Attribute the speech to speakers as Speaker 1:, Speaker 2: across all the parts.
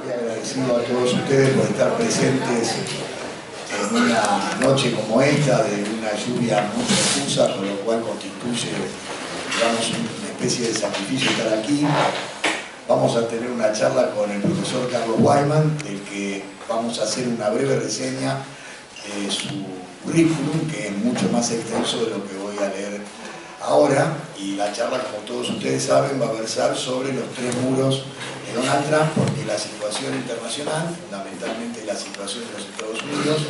Speaker 1: y agradecido a todos ustedes por estar presentes en una noche como esta, de una lluvia muy profusa, con lo cual constituye, digamos, una especie de sacrificio estar aquí. Vamos a tener una charla con el profesor Carlos Weinman, del que vamos a hacer una breve reseña de su currículum, que es mucho más extenso de lo que voy a leer ahora, y la charla, como todos ustedes saben, va a versar sobre los tres muros de Donald Trump, porque la situación internacional, fundamentalmente la situación de los Estados Unidos,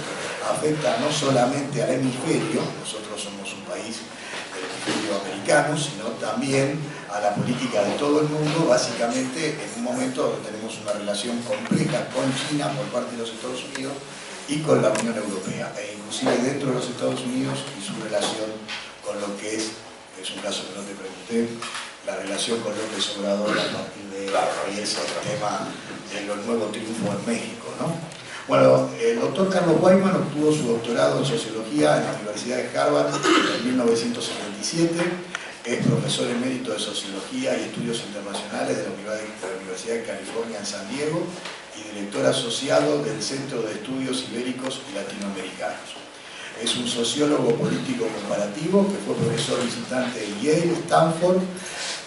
Speaker 1: afecta no solamente al hemisferio, nosotros somos un país del hemisferio americano, sino también a la política de todo el mundo, básicamente en un momento donde tenemos una relación compleja con China por parte de los Estados Unidos y con la Unión Europea, e inclusive dentro de los Estados Unidos y su relación con lo que es un caso que no te pregunté, la relación con López Obrador a partir de ese tema de los nuevos triunfos en México, ¿no? Bueno, el doctor Carlos Weinman obtuvo su doctorado en Sociología en la Universidad de Harvard en 1977, es profesor emérito de Sociología y Estudios Internacionales de la Universidad de California en San Diego y director asociado del Centro de Estudios Ibéricos y Latinoamericanos. Es un sociólogo político comparativo que fue profesor visitante de Yale, Stanford,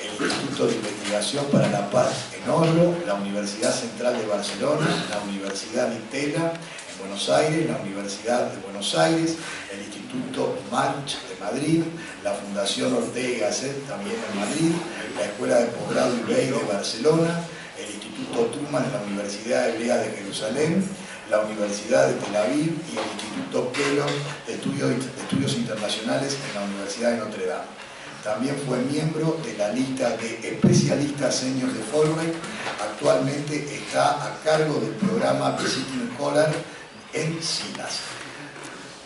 Speaker 1: el Instituto de Investigación para la Paz en Oslo, la Universidad Central de Barcelona, la Universidad de Tela en Buenos Aires, la Universidad de Buenos Aires, el Instituto March de Madrid, la Fundación Ortega y Gasset también en Madrid, la Escuela de Posgrado IBEI de Barcelona, el Instituto Truman en la Universidad Hebrea de Jerusalén, la Universidad de Tel Aviv y el Instituto Kellogg de Estudios Internacionales en la Universidad de Notre Dame. También fue miembro de la lista de especialistas senior de Fulbright. Actualmente está a cargo del programa Visiting Scholar en SINAS.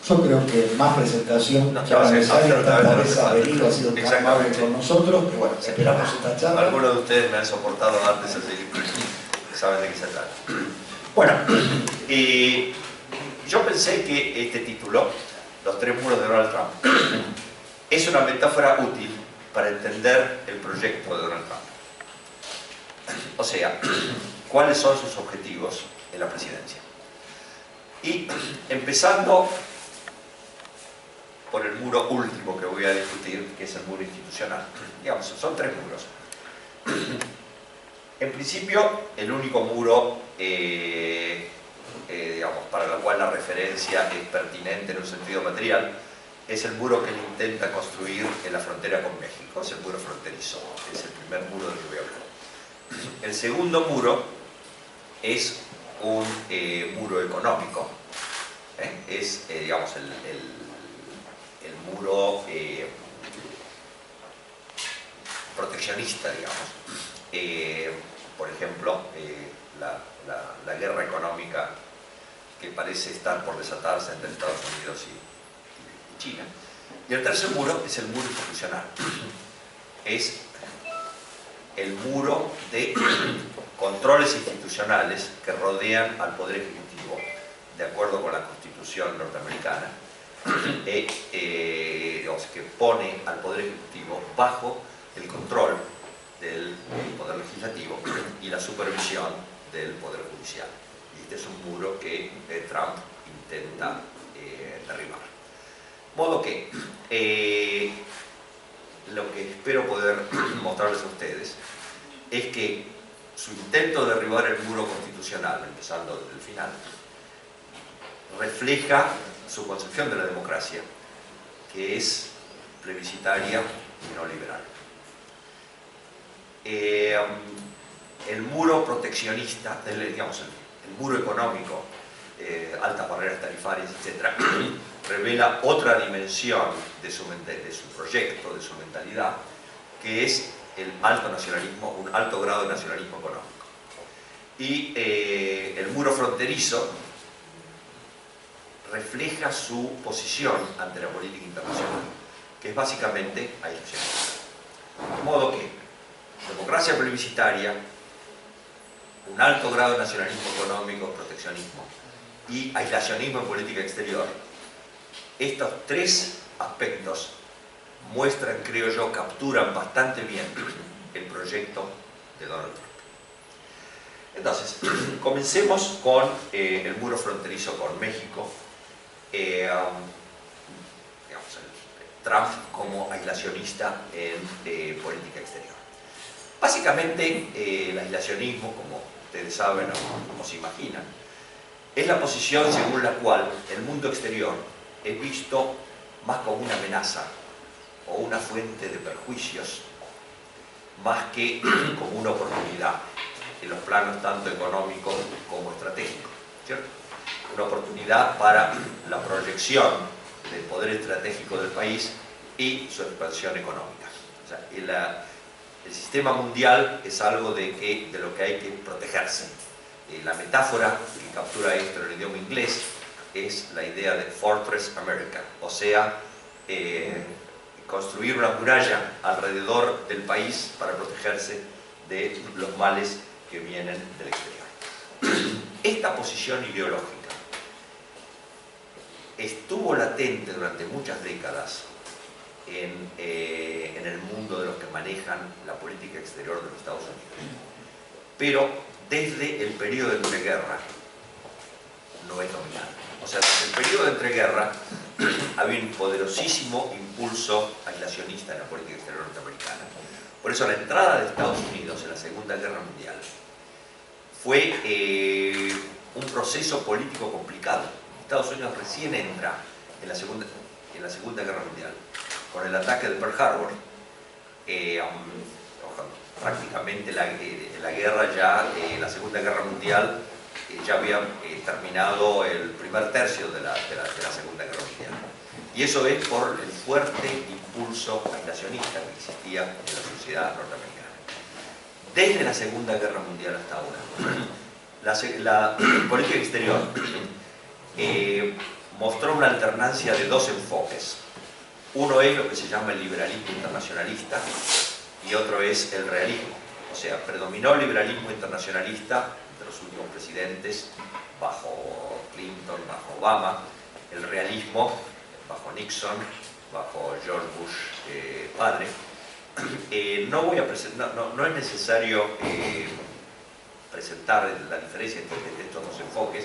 Speaker 1: Yo creo que más presentación no es necesaria, tantas veces ha venido, ha sido tan amable con nosotros, que bueno, esperamos esta charla.
Speaker 2: Algunos de ustedes me han soportado antes, así que saben de qué se trata. Bueno, yo pensé que este título, Los tres muros de Donald Trump, es una metáfora útil para entender el proyecto de Donald Trump. O sea, cuáles son sus objetivos en la presidencia. Y empezando por el muro último que voy a discutir, que es el muro institucional. Digamos, son tres muros. En principio, el único muro digamos, para el cual la referencia es pertinente en un sentido material es el muro que él intenta construir en la frontera con México, es el muro fronterizo, es el primer muro del que voy a hablar. El segundo muro es un muro económico, es digamos, el muro proteccionista, digamos. Por ejemplo, la guerra económica que parece estar por desatarse entre Estados Unidos y China. Y el tercer muro es el muro institucional. Es el muro de controles institucionales que rodean al Poder Ejecutivo, de acuerdo con la Constitución norteamericana, digamos, que pone al Poder Ejecutivo bajo el control del Poder Legislativo y la supervisión del Poder Judicial. Y este es un muro que Trump intenta derribar. Modo que lo que espero poder mostrarles a ustedes es que su intento de derribar el muro constitucional, empezando desde el final, refleja su concepción de la democracia, que es plebiscitaria y no liberal. El muro proteccionista, digamos, el muro económico, altas barreras tarifarias, etc., revela otra dimensión de su proyecto, de su mentalidad, que es el alto nacionalismo, un alto grado de nacionalismo económico. Y el muro fronterizo refleja su posición ante la política internacional, que es básicamente aislacionista. De modo que democracia plebiscitaria, un alto grado de nacionalismo económico, proteccionismo y aislacionismo en política exterior, estos tres aspectos muestran, creo yo, capturan bastante bien el proyecto de Donald Trump. Entonces, comencemos con el muro fronterizo con México. Digamos, Trump como aislacionista en política exterior. Básicamente, el aislacionismo, como ustedes saben o como se imaginan, es la posición según la cual el mundo exterior es visto más como una amenaza o una fuente de perjuicios, más que como una oportunidad en los planos tanto económicos como estratégicos, ¿cierto? Una oportunidad para la proyección del poder estratégico del país y su expansión económica. O sea, el sistema mundial es algo de lo que hay que protegerse. La metáfora que captura esto en el idioma inglés es la idea de Fortress America, o sea, construir una muralla alrededor del país para protegerse de los males que vienen del exterior. Esta posición ideológica estuvo latente durante muchas décadas en el mundo de los que manejan la política exterior de los Estados Unidos. Pero desde el periodo de entreguerra no es dominante. O sea, desde el periodo de entreguerra había un poderosísimo impulso aislacionista en la política exterior norteamericana. Por eso la entrada de Estados Unidos en la Segunda Guerra Mundial fue un proceso político complicado. Estados Unidos recién entra en la Segunda Guerra Mundial con el ataque de Pearl Harbor. Prácticamente la guerra ya, la Segunda Guerra Mundial ya había terminado el primer tercio de la Segunda Guerra Mundial. Y eso es por el fuerte impulso aislacionista que existía en la sociedad norteamericana. Desde la Segunda Guerra Mundial hasta ahora, la política exterior mostró una alternancia de dos enfoques. Uno es lo que se llama el liberalismo internacionalista y otro es el realismo. O sea, predominó el liberalismo internacionalista de los últimos presidentes, bajo Clinton, bajo Obama, el realismo bajo Nixon, bajo George Bush padre. No es necesario presentar la diferencia entre estos dos enfoques,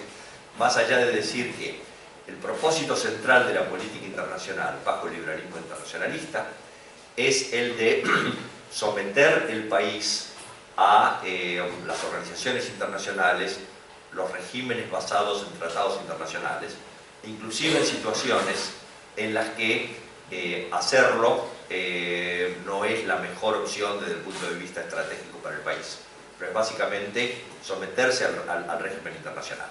Speaker 2: más allá de decir que el propósito central de la política internacional bajo el liberalismo internacionalista es el de someter el país a las organizaciones internacionales, los regímenes basados en tratados internacionales, inclusive en situaciones en las que hacerlo no es la mejor opción desde el punto de vista estratégico para el país, pero es básicamente someterse al régimen internacional.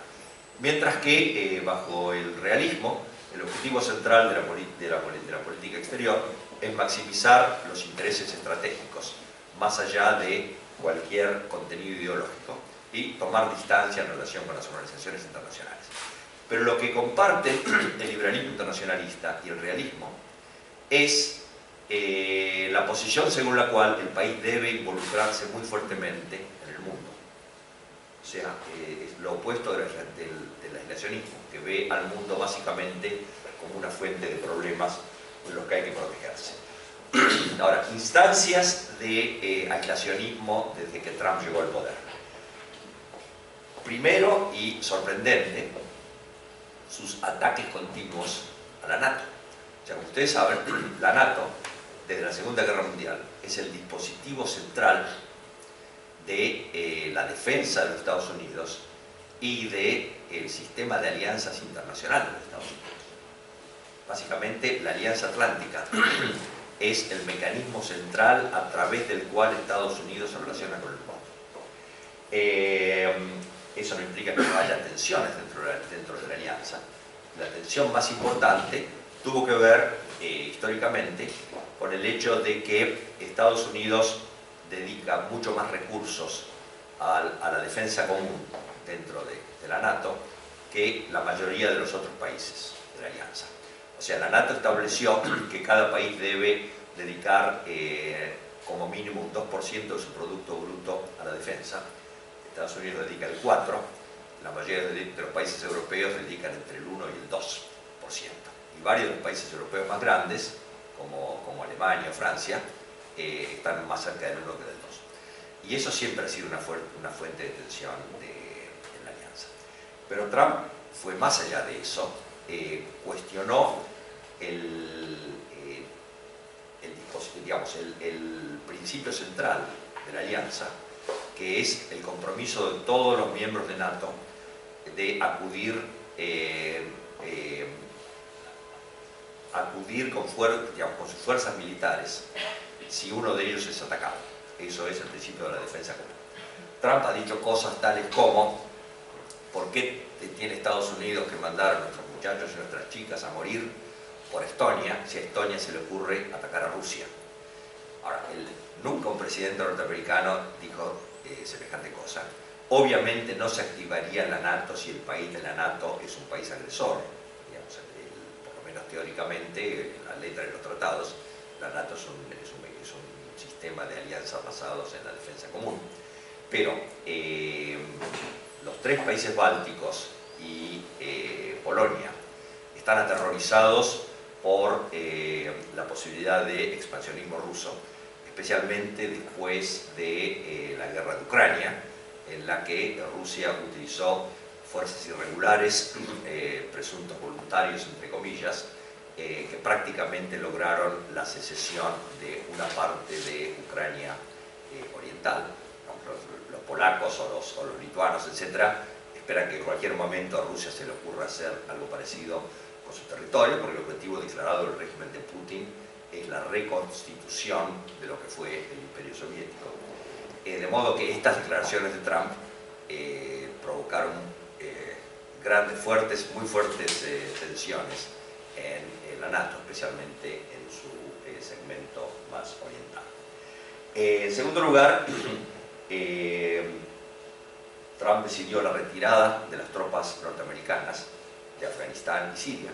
Speaker 2: Mientras que bajo el realismo, el objetivo central de la política exterior es maximizar los intereses estratégicos, más allá de cualquier contenido ideológico, y tomar distancia en relación con las organizaciones internacionales. Pero lo que comparten el liberalismo internacionalista y el realismo es la posición según la cual el país debe involucrarse muy fuertemente en el mundo. O sea, es lo opuesto del aislacionismo, que ve al mundo básicamente como una fuente de problemas de los que hay que protegerse. Ahora, instancias de aislacionismo desde que Trump llegó al poder. Primero, y sorprendente, sus ataques continuos a la NATO. O sea, como ustedes saben, la NATO, desde la Segunda Guerra Mundial, es el dispositivo central de la defensa de los Estados Unidos y del sistema de alianzas internacionales de los Estados Unidos. Básicamente, la Alianza Atlántica es el mecanismo central a través del cual Estados Unidos se relaciona con el mundo. Eso no implica que no haya tensiones dentro de la alianza. La tensión más importante tuvo que ver históricamente con el hecho de que Estados Unidos dedica mucho más recursos a la defensa común dentro de la NATO que la mayoría de los otros países de la alianza. O sea, la NATO estableció que cada país debe dedicar como mínimo un 2% de su Producto Bruto a la defensa. Estados Unidos dedica el 4%, la mayoría de los países europeos dedican entre el 1 y el 2%. Y varios de los países europeos más grandes, como Alemania o Francia, están más cerca del 1 que del Y eso siempre ha sido una fuente de tensión en la alianza. Pero Trump fue más allá de eso, cuestionó el principio central de la alianza, que es el compromiso de todos los miembros de NATO de acudir con sus fuerzas militares si uno de ellos es atacado. Eso es el principio de la defensa común. Trump ha dicho cosas tales como: ¿por qué tiene Estados Unidos que mandar a nuestros muchachos y nuestras chicas a morir por Estonia si a Estonia se le ocurre atacar a Rusia? Ahora, nunca un presidente norteamericano dijo semejante cosa. Obviamente no se activaría la NATO si el país de la NATO es un país agresor. Digamos, por lo menos teóricamente, en la letra de los tratados, la NATO es un sistema de alianzas basados en la defensa común. Pero los 3 países bálticos y Polonia están aterrorizados por la posibilidad de expansionismo ruso, especialmente después de la guerra de Ucrania, en la que Rusia utilizó fuerzas irregulares, presuntos voluntarios, entre comillas, que prácticamente lograron la secesión de una parte de Ucrania oriental. Los polacos o los lituanos, etc., esperan que en cualquier momento a Rusia se le ocurra hacer algo parecido con su territorio, porque el objetivo declarado del régimen de Putin es la reconstitución de lo que fue el Imperio Soviético. De modo que estas declaraciones de Trump provocaron muy fuertes tensiones en la NATO, especialmente en su segmento más oriental. En segundo lugar, Trump decidió la retirada de las tropas norteamericanas de Afganistán y Siria,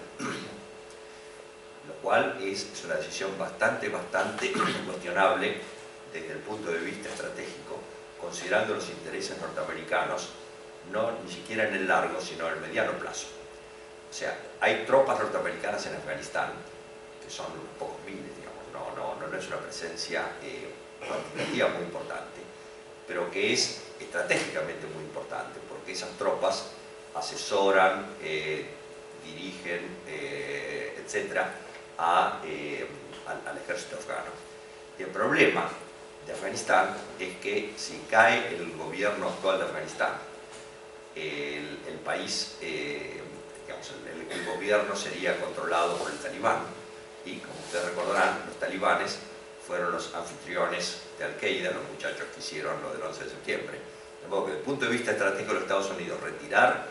Speaker 2: lo cual es una decisión bastante cuestionable desde el punto de vista estratégico, considerando los intereses norteamericanos ni siquiera en el largo, sino en el mediano plazo. O sea, hay tropas norteamericanas en Afganistán, que son unos pocos miles, digamos, no es una presencia cuantitativa muy importante, pero que es estratégicamente muy importante, porque esas tropas asesoran, dirigen, etcétera, al ejército afgano. Y el problema de Afganistán es que si cae el gobierno actual de Afganistán, el país, el gobierno sería controlado por el talibán, y como ustedes recordarán, los talibanes fueron los anfitriones de Al-Qaeda, los muchachos que hicieron lo del 11 de septiembre. De modo que desde el punto de vista estratégico de los Estados Unidos, retirar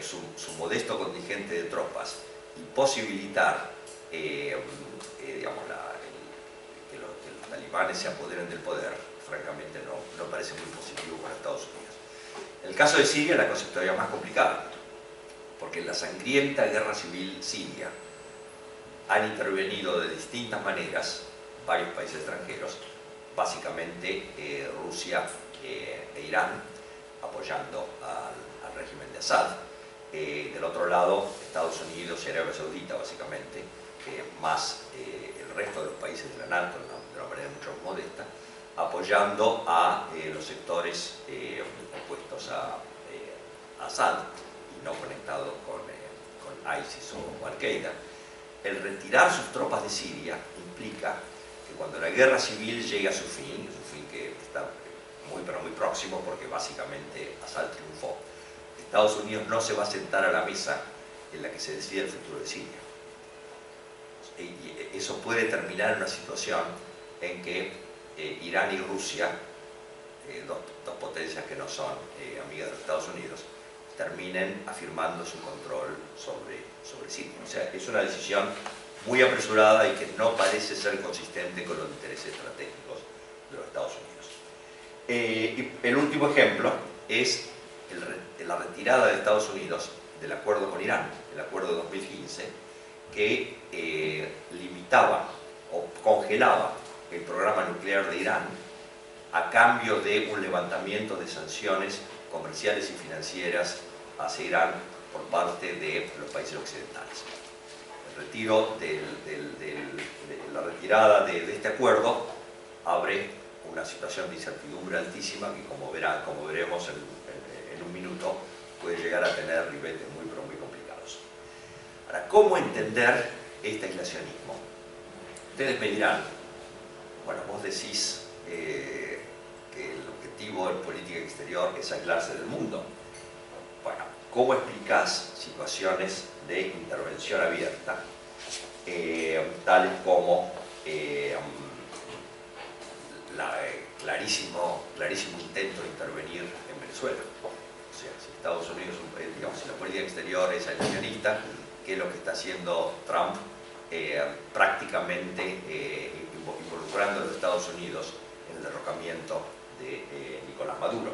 Speaker 2: su modesto contingente de tropas y posibilitar que los talibanes se apoderen del poder, francamente no parece muy positivo para Estados Unidos. En el caso de Siria la cosa es todavía más complicada, porque en la sangrienta guerra civil siria han intervenido de distintas maneras varios países extranjeros, básicamente Rusia e Irán, apoyando al régimen de Assad. Del otro lado, Estados Unidos y Arabia Saudita, básicamente, más el resto de los países de la NATO, de una manera mucho más modesta, apoyando a los sectores opuestos a Assad y no conectados con ISIS o Al-Qaeda. El retirar sus tropas de Siria implica que cuando la guerra civil llegue a su fin que está muy próximo, porque básicamente Assad triunfó, Estados Unidos no se va a sentar a la mesa en la que se decide el futuro de Siria. Y eso puede terminar en una situación en que Irán y Rusia, dos potencias que no son amigas de los Estados Unidos, terminen afirmando su control sobre Siria. O sea, es una decisión muy apresurada y que no parece ser consistente con los intereses estratégicos de los Estados Unidos. Y el último ejemplo es la retirada de Estados Unidos del acuerdo con Irán, el acuerdo de 2015, que limitaba o congelaba el programa nuclear de Irán a cambio de un levantamiento de sanciones comerciales y financieras hacia Irán por parte de los países occidentales. El retiro la retirada de este acuerdo abre una situación de incertidumbre altísima que, como veremos en un minuto, puede llegar a tener ribetes muy, pero muy complicados. Ahora, ¿cómo entender este aislacionismo? Ustedes me dirán, bueno, vos decís que el objetivo en política exterior es aislarse del mundo. Bueno, ¿cómo explicás situaciones de intervención abierta, tales como clarísimo intento de intervenir en Venezuela? O sea, si Estados Unidos, digamos, si la política exterior es aislacionista, ¿qué es lo que está haciendo Trump? Prácticamente involucrando a los Estados Unidos en el derrocamiento de Nicolás Maduro.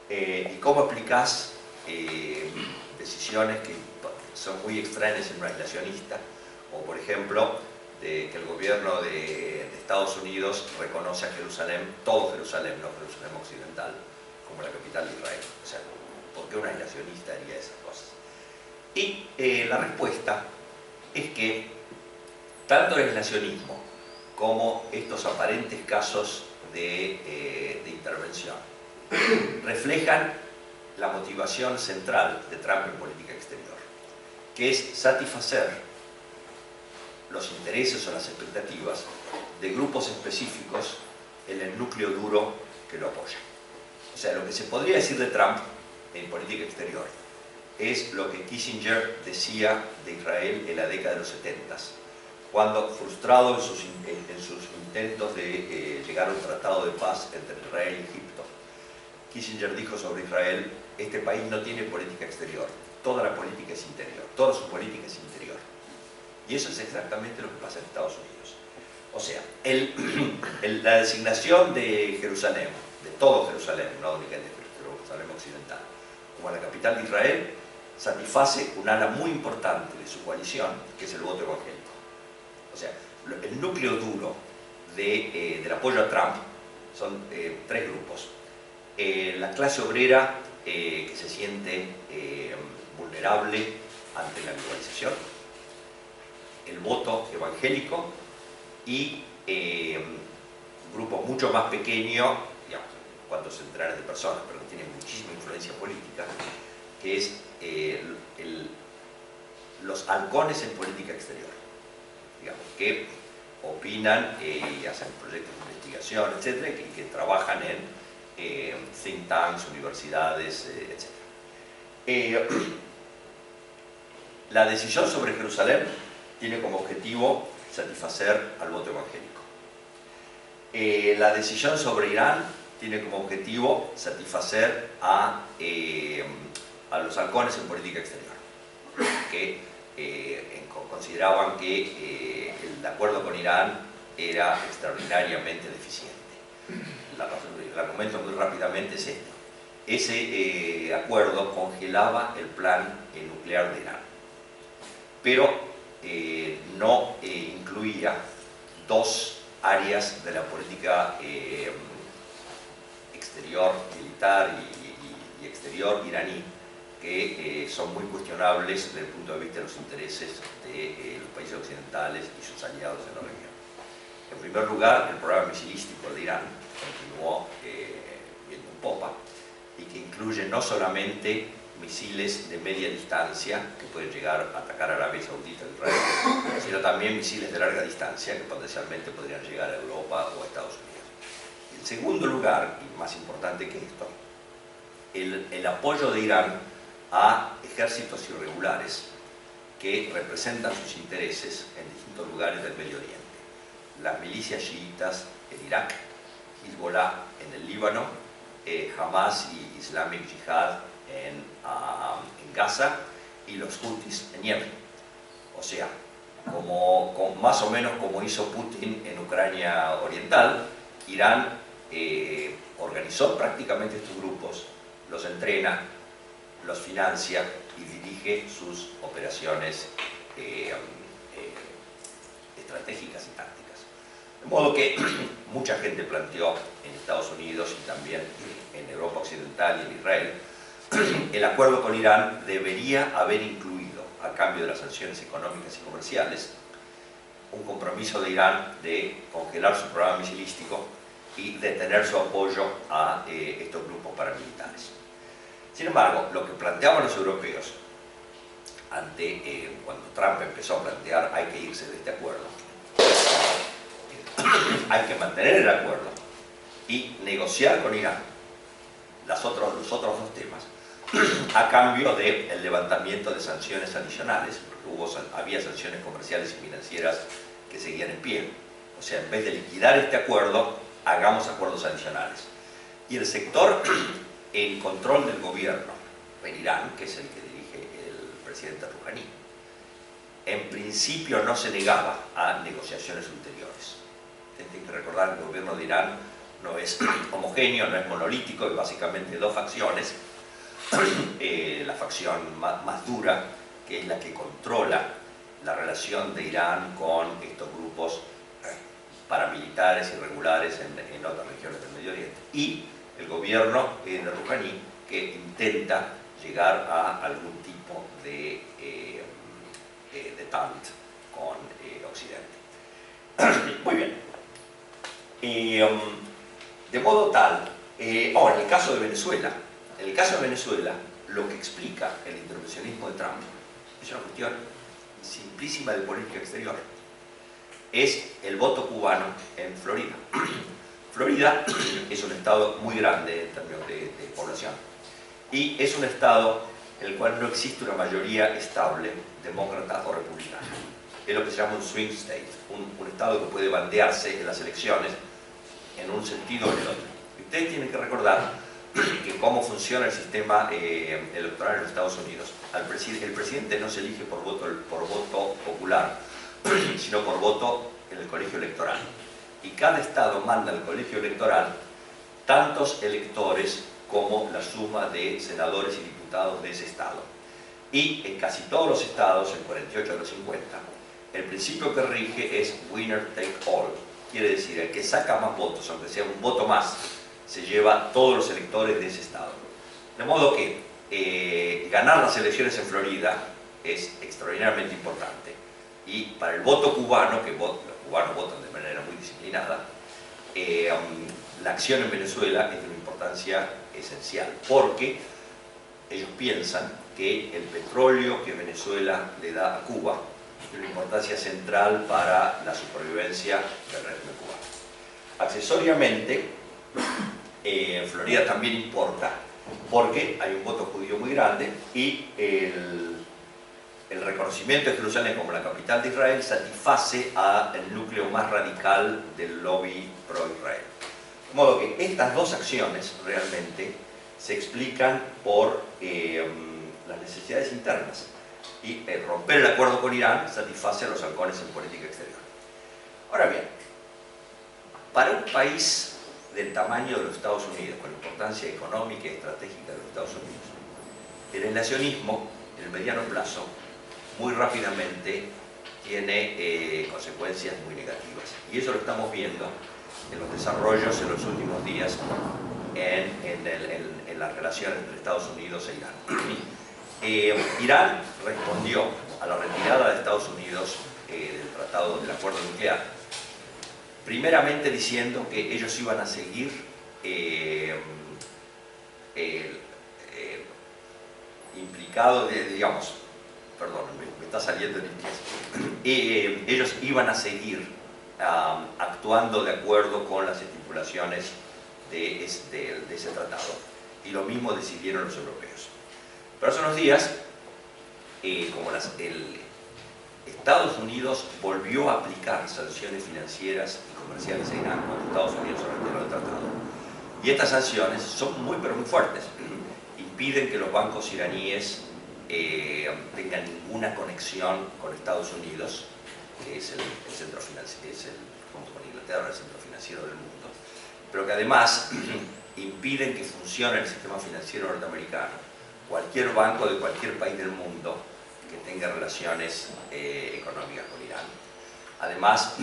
Speaker 2: ¿Y cómo explicás decisiones que son muy extrañas en un aislacionista? O, por ejemplo, que el gobierno de Estados Unidos reconoce a Jerusalén, todo Jerusalén, no Jerusalén occidental, como la capital de Israel. O sea, ¿por qué un aislacionista haría esas cosas? Y la respuesta es que tanto el aislacionismo como estos aparentes casos de intervención reflejan la motivación central de Trump en política exterior, que es satisfacer los intereses o las expectativas de grupos específicos en el núcleo duro que lo apoya. O sea, lo que se podría decir de Trump en política exterior es lo que Kissinger decía de Israel en la década de los 70, cuando, frustrado en sus intentos de llegar a un tratado de paz entre Israel y Egipto, Kissinger dijo sobre Israel: este país no tiene política exterior, toda la política es interior, toda su política es interior. Y eso es exactamente lo que pasa en Estados Unidos. O sea, la designación de Jerusalén, de todo Jerusalén, no únicamente de Jerusalén occidental, como la capital de Israel, satisface un ala muy importante de su coalición, que es el voto evangélico. O sea, el núcleo duro del apoyo a Trump son tres grupos. La clase obrera, que se siente vulnerable ante la globalización, el voto evangélico y un grupo mucho más pequeño, digamos, cuantos centenares de personas, pero que tiene muchísima influencia política, que es los halcones en política exterior, digamos, que opinan y hacen proyectos de investigación, etcétera, y que trabajan en think tanks, universidades, etcétera. La decisión sobre Jerusalén tiene como objetivo satisfacer al voto evangélico. La decisión sobre Irán tiene como objetivo satisfacer a los halcones en política exterior, que consideraban que el acuerdo con Irán era extraordinariamente deficiente. El argumento muy rápidamente es este. Ese acuerdo congelaba el plan nuclear de Irán, pero no incluía dos áreas de la política exterior, militar y exterior iraní, que son muy cuestionables desde el punto de vista de los intereses de los países occidentales y sus aliados en la región. En primer lugar, el programa misilístico de Irán continuó viendo en popa, y que incluye no solamente misiles de media distancia que pueden llegar a atacar a Arabia Saudita y Israel, sino también misiles de larga distancia que potencialmente podrían llegar a Europa o a Estados Unidos. En segundo lugar, y más importante que esto, el apoyo de Irán a ejércitos irregulares que representan sus intereses en distintos lugares del Medio Oriente. Las milicias chiitas en Irak, Hezbollah en el Líbano, Hamas y Islamic Jihad en Gaza, y los Houthis en Yemen. O sea, más o menos como hizo Putin en Ucrania Oriental, Irán organizó prácticamente estos grupos, los entrena, los financia y dirige sus operaciones estratégicas y tácticas. De modo que mucha gente planteó en Estados Unidos y también en Europa Occidental y en Israel, el acuerdo con Irán debería haber incluido, a cambio de las sanciones económicas y comerciales, un compromiso de Irán de congelar su programa misilístico y detener su apoyo a estos grupos paramilitares. Sin embargo, lo que planteaban los europeos cuando Trump empezó a plantear hay que irse de este acuerdo, hay que mantener el acuerdo y negociar con Irán los otros dos temas a cambio del levantamiento de sanciones adicionales, porque había sanciones comerciales y financieras que seguían en pie. O sea, en vez de liquidar este acuerdo, hagamos acuerdos adicionales. Y el sector en control del gobierno en Irán, que es el que dirige el presidente Rouhani, en principio no se negaba a negociaciones ulteriores. Tienen que recordar que el gobierno de Irán no es homogéneo, no es monolítico, hay básicamente dos facciones. La facción más dura, que es la que controla la relación de Irán con estos grupos paramilitares irregulares en otras regiones del Medio Oriente, y el gobierno de Rouhani, que intenta llegar a algún tipo de détente con Occidente. Muy bien. De modo tal, ahora, en el caso de Venezuela, lo que explica el intervencionismo de Trump es una cuestión simplísima de política exterior. Es el voto cubano en Florida. Florida es un estado muy grande en términos de población y es un estado en el cual no existe una mayoría estable, demócrata o republicana. Es lo que se llama un swing state, un estado que puede bandearse en las elecciones en un sentido o en el otro. Ustedes tienen que recordar que cómo funciona el sistema electoral en los Estados Unidos. El presidente no se elige por voto popular, sino por voto en el colegio electoral. Y cada estado manda al colegio electoral tantos electores como la suma de senadores y diputados de ese estado. Y en casi todos los estados, en 48 de los 50, el principio que rige es winner take all. Quiere decir, el que saca más votos, aunque sea un voto más, se lleva todos los electores de ese estado. De modo que ganar las elecciones en Florida es extraordinariamente importante. Y para el voto cubano, que los cubanos votan de manera muy disciplinada, la acción en Venezuela es de una importancia esencial, porque ellos piensan que el petróleo que Venezuela le da a Cuba tiene una importancia central para la supervivencia del régimen cubano. Accesoriamente, en Florida también importa, porque hay un voto judío muy grande y el reconocimiento de Jerusalén como la capital de Israel satisface al núcleo más radical del lobby pro-Israel. De modo que estas dos acciones realmente se explican por las necesidades internas, y romper el acuerdo con Irán satisface a los halcones en política exterior. Ahora bien, para un país del tamaño de los Estados Unidos, con la importancia económica y estratégica de los Estados Unidos, el aislacionismo en el mediano plazo muy rápidamente tiene consecuencias muy negativas. Y eso lo estamos viendo en los desarrollos en los últimos días en las relaciones entre Estados Unidos e Irán. Irán respondió a la retirada de Estados Unidos del acuerdo nuclear, primeramente diciendo que ellos iban a seguir implicados, digamos, perdón, me está saliendo en inglés, ellos iban a seguir actuando de acuerdo con las estipulaciones de ese tratado, y lo mismo decidieron los europeos. Pero hace unos días, como Estados Unidos volvió a aplicar sanciones financieras y comerciales a Irán cuando Estados Unidos se retiró del tratado. Y estas sanciones son muy pero muy fuertes. Impiden que los bancos iraníes tengan ninguna conexión con Estados Unidos, que es el centro financiero, junto con Inglaterra, el centro financiero del mundo, pero que además impiden que funcione el sistema financiero norteamericano. Cualquier banco de cualquier país del mundo que tenga relaciones económicas con Irán. Además,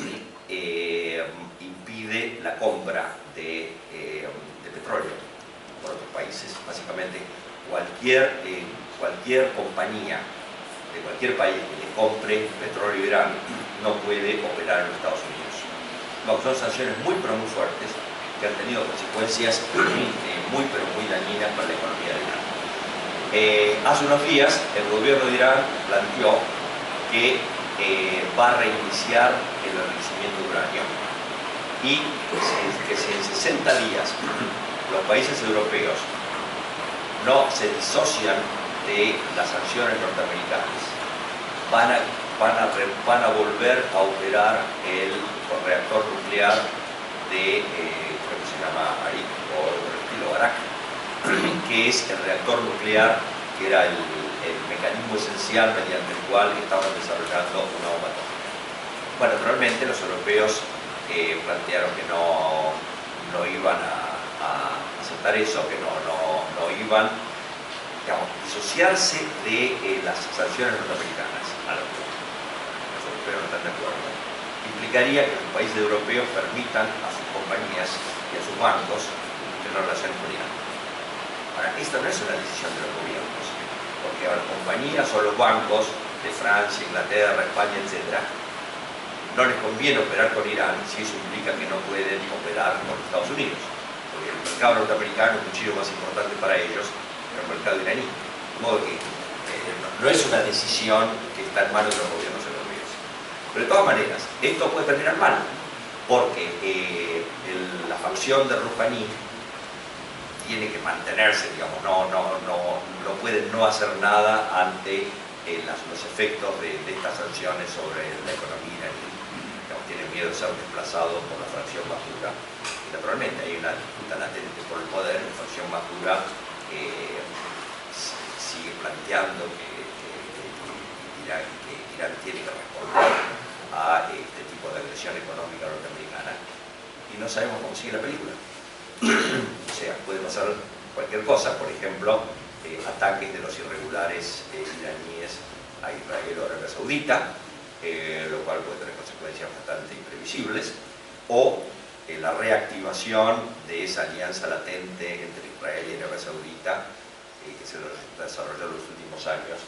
Speaker 2: impide la compra de petróleo por otros países. Básicamente, cualquier compañía de cualquier país que le compre petróleo a Irán no puede operar en los Estados Unidos. No, son sanciones muy pero muy fuertes, que han tenido consecuencias muy pero muy dañinas para la economía de Irán. Hace unos días el gobierno de Irán planteó que va a reiniciar el enriquecimiento de uranio y que si en 60 días los países europeos no se disocian de las sanciones norteamericanas, van a volver a operar el reactor nuclear de, creo que se llama Arik o el estilo Arak, que es el reactor nuclear que era el mecanismo esencial mediante el cual estaban desarrollando una bomba atómica. Bueno, realmente los europeos plantearon que no iban a aceptar eso, que no iban, digamos, disociarse de las sanciones norteamericanas. A lo que los europeos no están de acuerdo. Implicaría que los países europeos permitan a sus compañías y a sus bancos tener relaciones con Irán. Ahora, esta no es una decisión de los gobiernos, porque a las compañías o los bancos de Francia, Inglaterra, España, etc., no les conviene operar con Irán si eso implica que no pueden operar con Estados Unidos, porque el mercado norteamericano es muchísimo más importante para ellos que el mercado iraní. De modo que no es una decisión que está en manos de los gobiernos europeos. Pero de todas maneras, esto puede terminar mal, porque la facción de Rouhani tiene que mantenerse, digamos, no puede no hacer nada ante los efectos de estas sanciones sobre la economía iraní. Tiene miedo de ser desplazado por la fracción más dura. Y naturalmente hay una disputa latente por el poder. La fracción más dura sigue planteando que Irán tiene que responder a este tipo de agresión económica norteamericana. Y no sabemos cómo sigue la película. O sea, puede pasar cualquier cosa, por ejemplo, ataques de los irregulares iraníes a Israel o Arabia Saudita, lo cual puede tener consecuencias bastante imprevisibles, o la reactivación de esa alianza latente entre Israel y Arabia Saudita que se desarrolló en los últimos años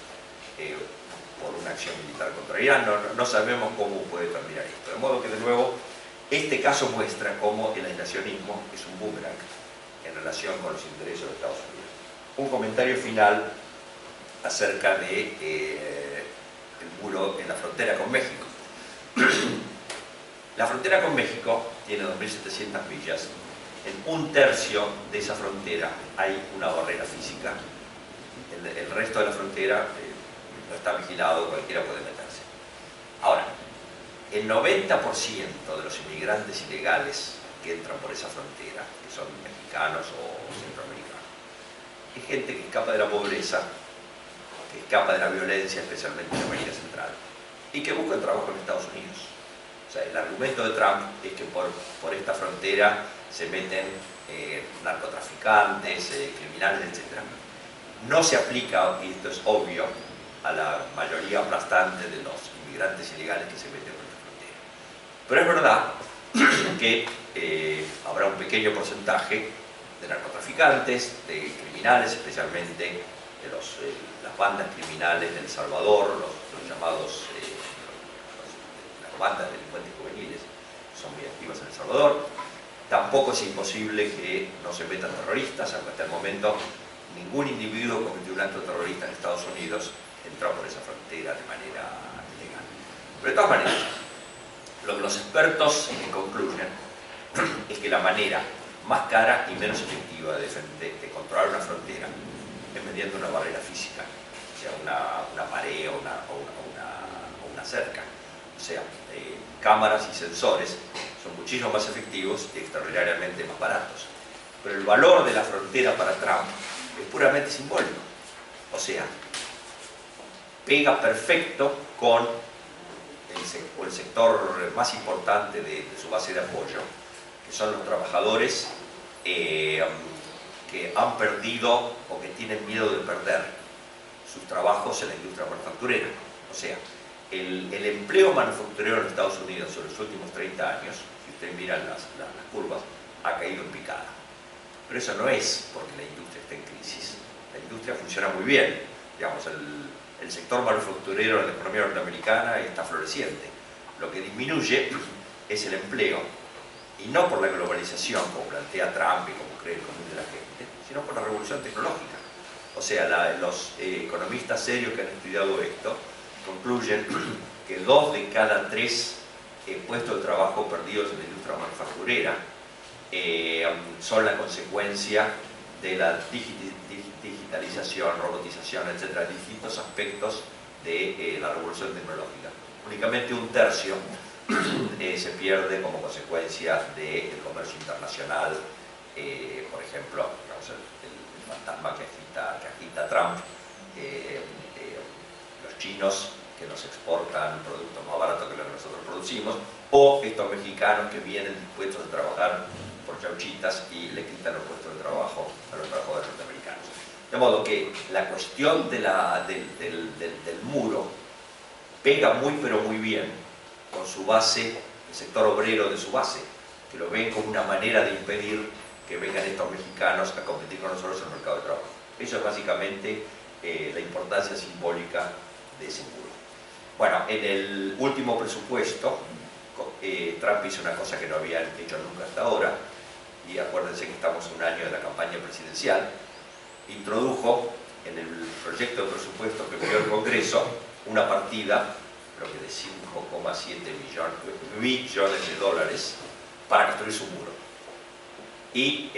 Speaker 2: por una acción militar contra Irán. No sabemos cómo puede terminar esto. De modo que, de nuevo, este caso muestra cómo el aislacionismo es un boomerang en relación con los intereses de Estados Unidos. Un comentario final acerca de el muro en la frontera con México. La frontera con México tiene 2.700 millas. En un tercio de esa frontera hay una barrera física. El resto de la frontera no está vigilado, cualquiera puede meterse. Ahora, el 90% de los inmigrantes ilegales que entran por esa frontera, que son mexicanos o centroamericanos, es gente que escapa de la pobreza, que escapa de la violencia, especialmente en América Central, y que buscan trabajo en Estados Unidos. O sea, el argumento de Trump es que por esta frontera se meten narcotraficantes, criminales, etc. No se aplica, y esto es obvio, a la mayoría aplastante de los inmigrantes ilegales que se meten por esta frontera. Pero es verdad que habrá un pequeño porcentaje de narcotraficantes, de criminales, especialmente de las bandas criminales de El Salvador, los llamados las bandas de delincuentes juveniles, son muy activas en El Salvador. Tampoco es imposible que no se metan terroristas, aunque hasta el momento ningún individuo que cometió un acto terrorista en Estados Unidos entró por esa frontera de manera ilegal. Pero de todas maneras, lo que los expertos concluyen es que la manera más cara y menos efectiva de controlar una frontera es mediante una barrera física, o sea, una pared o una cerca. O sea, cámaras y sensores son muchísimo más efectivos y extraordinariamente más baratos. Pero el valor de la frontera para Trump es puramente simbólico. O sea, pega perfecto con el sector más importante de su base de apoyo, que son los trabajadores que han perdido o que tienen miedo de perder sus trabajos en la industria manufacturera. O sea, el empleo manufacturero en Estados Unidos en los últimos 30 años, si ustedes miran las curvas, ha caído en picada. Pero eso no es porque la industria está en crisis. La industria funciona muy bien. Digamos, el sector manufacturero de la economía norteamericana está floreciente. Lo que disminuye es el empleo y no por la globalización, como plantea Trump y como cree el común de la gente, sino por la revolución tecnológica. O sea, los economistas serios que han estudiado esto concluyen que 2 de cada 3 puestos de trabajo perdidos en la industria manufacturera son la consecuencia de la digitalización, robotización, etcétera, distintos aspectos de la revolución tecnológica. Únicamente 1/3 se pierde como consecuencia del comercio internacional, por ejemplo, digamos, el fantasma que agita Trump, los chinos que nos exportan productos más baratos que los que nosotros producimos, o estos mexicanos que vienen dispuestos a trabajar por chauchitas y le quitan los puestos de trabajo a los trabajadores norteamericanos. De modo que la cuestión del muro pega muy pero muy bien con su base, el sector obrero de su base, que lo ven como una manera de impedir que vengan estos mexicanos a competir con nosotros en el mercado de trabajo. Eso es básicamente la importancia simbólica de ese muro. Bueno, en el último presupuesto, Trump hizo una cosa que no había hecho nunca hasta ahora, y acuérdense que estamos en un año de la campaña presidencial. Introdujo en el proyecto de presupuesto que envió al Congreso una partida, creo que de 5,7 billones de dólares para construir su muro. Y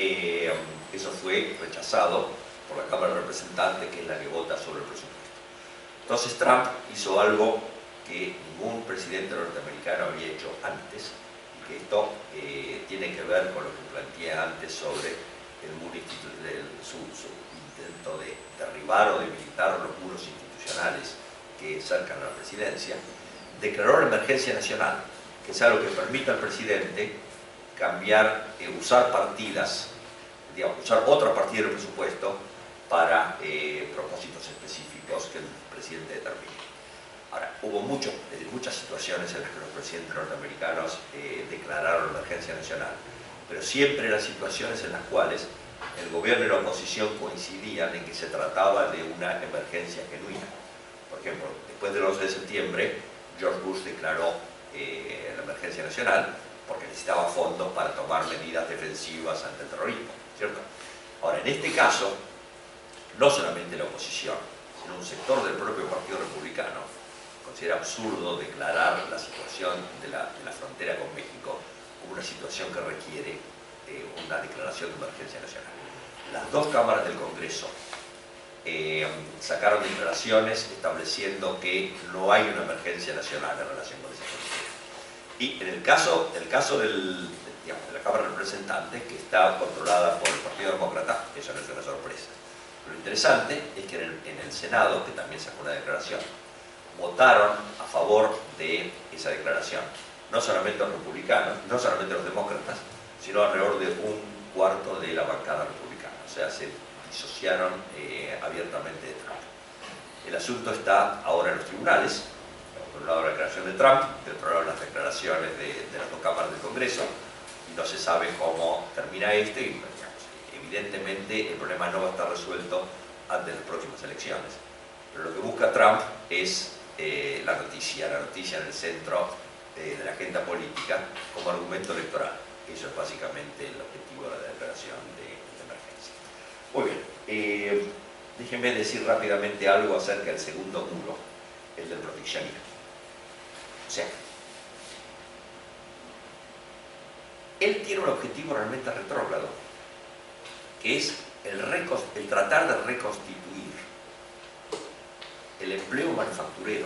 Speaker 2: eso fue rechazado por la Cámara de Representantes, que es la que vota sobre el presupuesto. Entonces Trump hizo algo que ningún presidente norteamericano había hecho antes, y que esto tiene que ver con lo que planteé antes sobre el muro su intento de derribar o debilitar los muros institucionales que cercan a la presidencia. Declaró la emergencia nacional, que es algo que permite al presidente cambiar, usar partidas, digamos, usar otra partida del presupuesto para propósitos específicos que el presidente determine. Ahora, hubo muchas situaciones en las que los presidentes norteamericanos declararon la emergencia nacional, pero siempre eran situaciones en las cuales el gobierno y la oposición coincidían en que se trataba de una emergencia genuina. Por ejemplo, después del 11 de septiembre, George Bush declaró la emergencia nacional porque necesitaba fondos para tomar medidas defensivas ante el terrorismo, ¿cierto? Ahora, en este caso, no solamente la oposición, sino un sector del propio Partido Republicano considera absurdo declarar la situación de la frontera con México como una situación que requiere una declaración de emergencia nacional. Las 2 cámaras del Congreso sacaron declaraciones estableciendo que no hay una emergencia nacional en relación con esa frontera. Y en el caso de la Cámara de Representantes, que está controlada por el Partido Demócrata, eso no es una sorpresa. Lo interesante es que en el Senado, que también sacó una declaración, votaron a favor de esa declaración. No solamente los republicanos, no solamente los demócratas, sino alrededor de 1/4 de la bancada republicana. O sea, se disociaron abiertamente de Trump. El asunto está ahora en los tribunales. Por un lado la declaración de Trump, por otro lado las declaraciones de las 2 cámaras del Congreso, y no se sabe cómo termina esto, y digamos, evidentemente el problema no va a estar resuelto antes de las próximas elecciones. Pero lo que busca Trump es la noticia en el centro de la agenda política como argumento electoral. Eso es básicamente el objetivo de la declaración de emergencia. Muy bien, déjenme decir rápidamente algo acerca del segundo muro, el del proteccionismo. O sea, él tiene un objetivo realmente retrógrado, que es el tratar de reconstituir el empleo manufacturero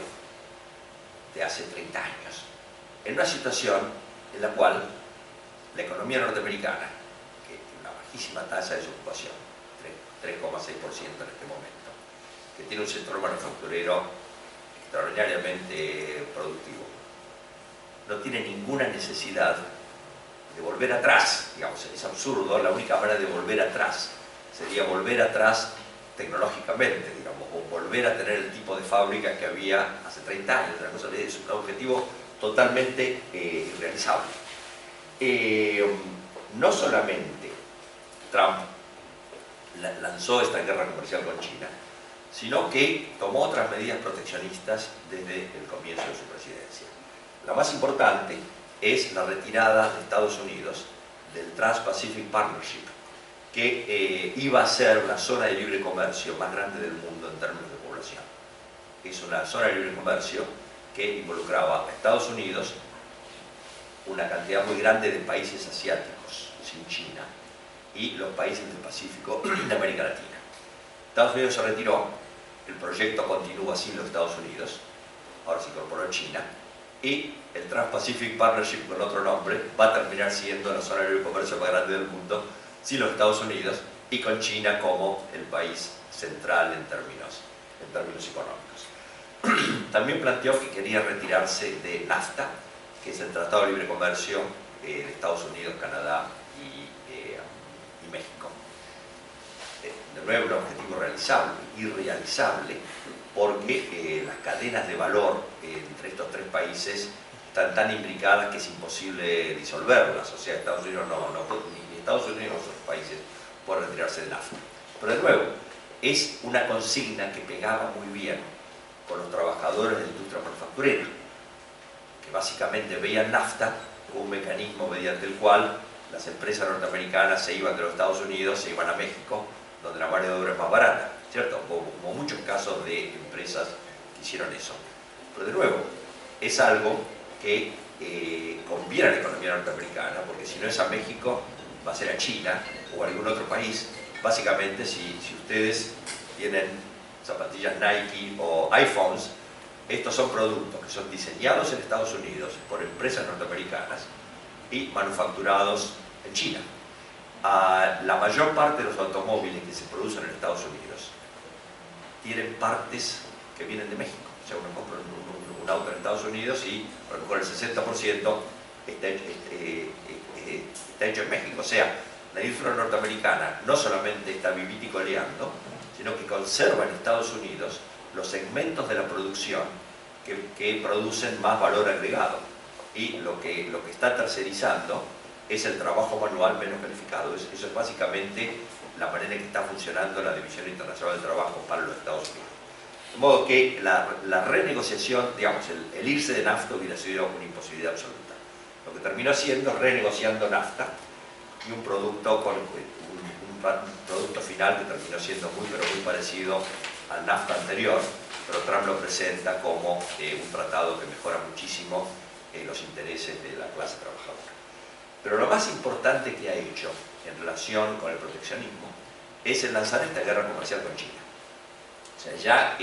Speaker 2: de hace 30 años en una situación en la cual la economía norteamericana, que tiene una bajísima tasa de desocupación, 3,6% en este momento, que tiene un sector manufacturero extraordinariamente productivo, no tiene ninguna necesidad de volver atrás. Digamos, es absurdo. La única manera de volver atrás sería volver atrás tecnológicamente, digamos, o volver a tener el tipo de fábrica que había hace 30 años. Es un objetivo totalmente irrealizable. No solamente Trump lanzó esta guerra comercial con China, sino que tomó otras medidas proteccionistas desde el comienzo de su presidencia. La más importante es la retirada de Estados Unidos del Trans-Pacific Partnership, que iba a ser la zona de libre comercio más grande del mundo en términos de población. Es una zona de libre comercio que involucraba a Estados Unidos, una cantidad muy grande de países asiáticos, sin China, y los países del Pacífico y de América Latina. Estados Unidos se retiró, el proyecto continúa sin los Estados Unidos, ahora se incorporó China, y el Trans-Pacific Partnership, con otro nombre, va a terminar siendo la zona de libre comercio más grande del mundo sin los Estados Unidos y con China como el país central en términos económicos. También planteó que quería retirarse de NAFTA, que es el Tratado de Libre Comercio de Estados Unidos, Canadá y México. De nuevo, un objetivo realizable, irrealizable, porque las cadenas de valor entre estos tres países están tan imbricadas que es imposible disolverlas. O sea, Estados Unidos ni Estados Unidos ni otros países pueden retirarse de NAFTA. Pero de nuevo, es una consigna que pegaba muy bien con los trabajadores de la industria manufacturera, que básicamente veían NAFTA como un mecanismo mediante el cual las empresas norteamericanas se iban de los Estados Unidos, se iban a México, donde la mano de obra es más barata, ¿cierto? Como muchos casos de empresas que hicieron eso. Pero de nuevo, es algo que conviene a la economía norteamericana, porque si no es a México, va a ser a China o a algún otro país. Básicamente, si ustedes tienen zapatillas Nike o iPhones, estos son productos que son diseñados en Estados Unidos por empresas norteamericanas y manufacturados en China. La mayor parte de los automóviles que se producen en Estados Unidos tienen partes que vienen de México. O sea, uno compra un auto en Estados Unidos y a lo mejor el 60% está hecho en México. O sea, la industria norteamericana no solamente está vivita y coleando, sino que conserva en Estados Unidos los segmentos de la producción que producen más valor agregado. Y lo que está tercerizando es el trabajo manual menos calificado. Eso es básicamente la manera en que está funcionando la División Internacional del Trabajo para los Estados Unidos. De modo que la renegociación, digamos, el irse de NAFTA hubiera sido una imposibilidad absoluta. Lo que terminó haciendo es renegociando NAFTA y un producto con un producto final que terminó siendo muy parecido al NAFTA anterior, pero Trump lo presenta como un tratado que mejora muchísimo los intereses de la clase trabajadora. Pero lo más importante que ha hecho en relación con el proteccionismo es el lanzar esta guerra comercial con China. O sea, ya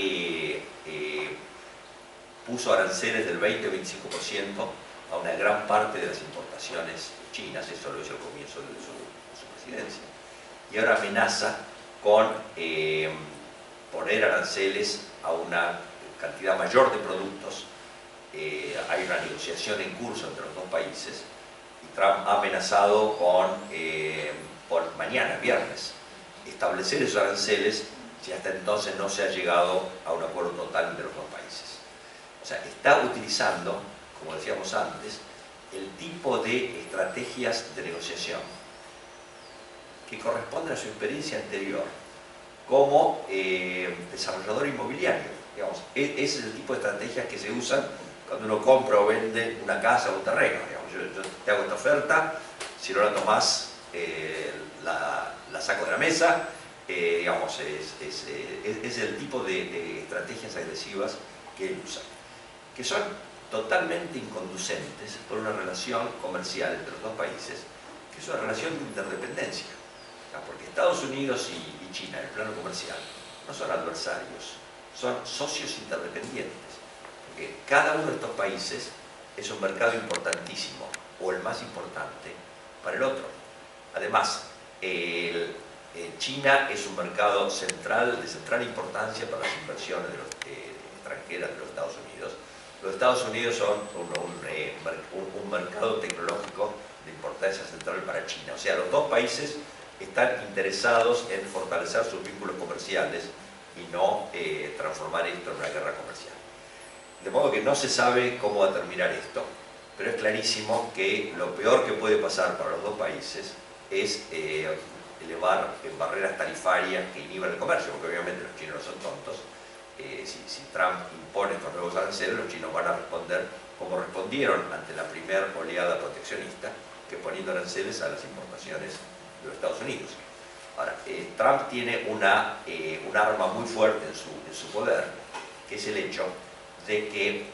Speaker 2: puso aranceles del 20-25% a una gran parte de las importaciones chinas, eso lo hizo al comienzo de su presidencia. Y ahora amenaza con poner aranceles a una cantidad mayor de productos. Hay una negociación en curso entre los dos países y Trump ha amenazado con, por mañana, viernes, establecer esos aranceles si hasta entonces no se ha llegado a un acuerdo total entre los dos países. O sea, está utilizando, como decíamos antes, el tipo de estrategias de negociación que corresponden a su experiencia anterior como desarrollador inmobiliario. Digamos, ese es el tipo de estrategias que se usan cuando uno compra o vende una casa o un terreno. Digamos, yo te hago esta oferta, si no la tomás, la saco de la mesa. Digamos, es el tipo de estrategias agresivas que él usa, que son totalmente inconducentes por una relación comercial entre los dos países, que es una relación de interdependencia. Porque Estados Unidos y China en el plano comercial no son adversarios, son socios interdependientes. Porque cada uno de estos países es un mercado importantísimo, o el más importante, para el otro. Además, China es un mercado de central importancia para las inversiones extranjeras de los Estados Unidos. Los Estados Unidos son un mercado tecnológico de importancia central para China. O sea, los dos países están interesados en fortalecer sus vínculos comerciales y no transformar esto en una guerra comercial. De modo que no se sabe cómo va a terminar esto, pero es clarísimo que lo peor que puede pasar para los dos países es elevar barreras tarifarias que inhiban el comercio, porque obviamente los chinos no son tontos, si Trump impone estos nuevos aranceles, los chinos van a responder como respondieron ante la primera oleada proteccionista, que poniendo aranceles a las importaciones de los Estados Unidos. Ahora, Trump tiene un arma muy fuerte en su poder, que es el hecho de que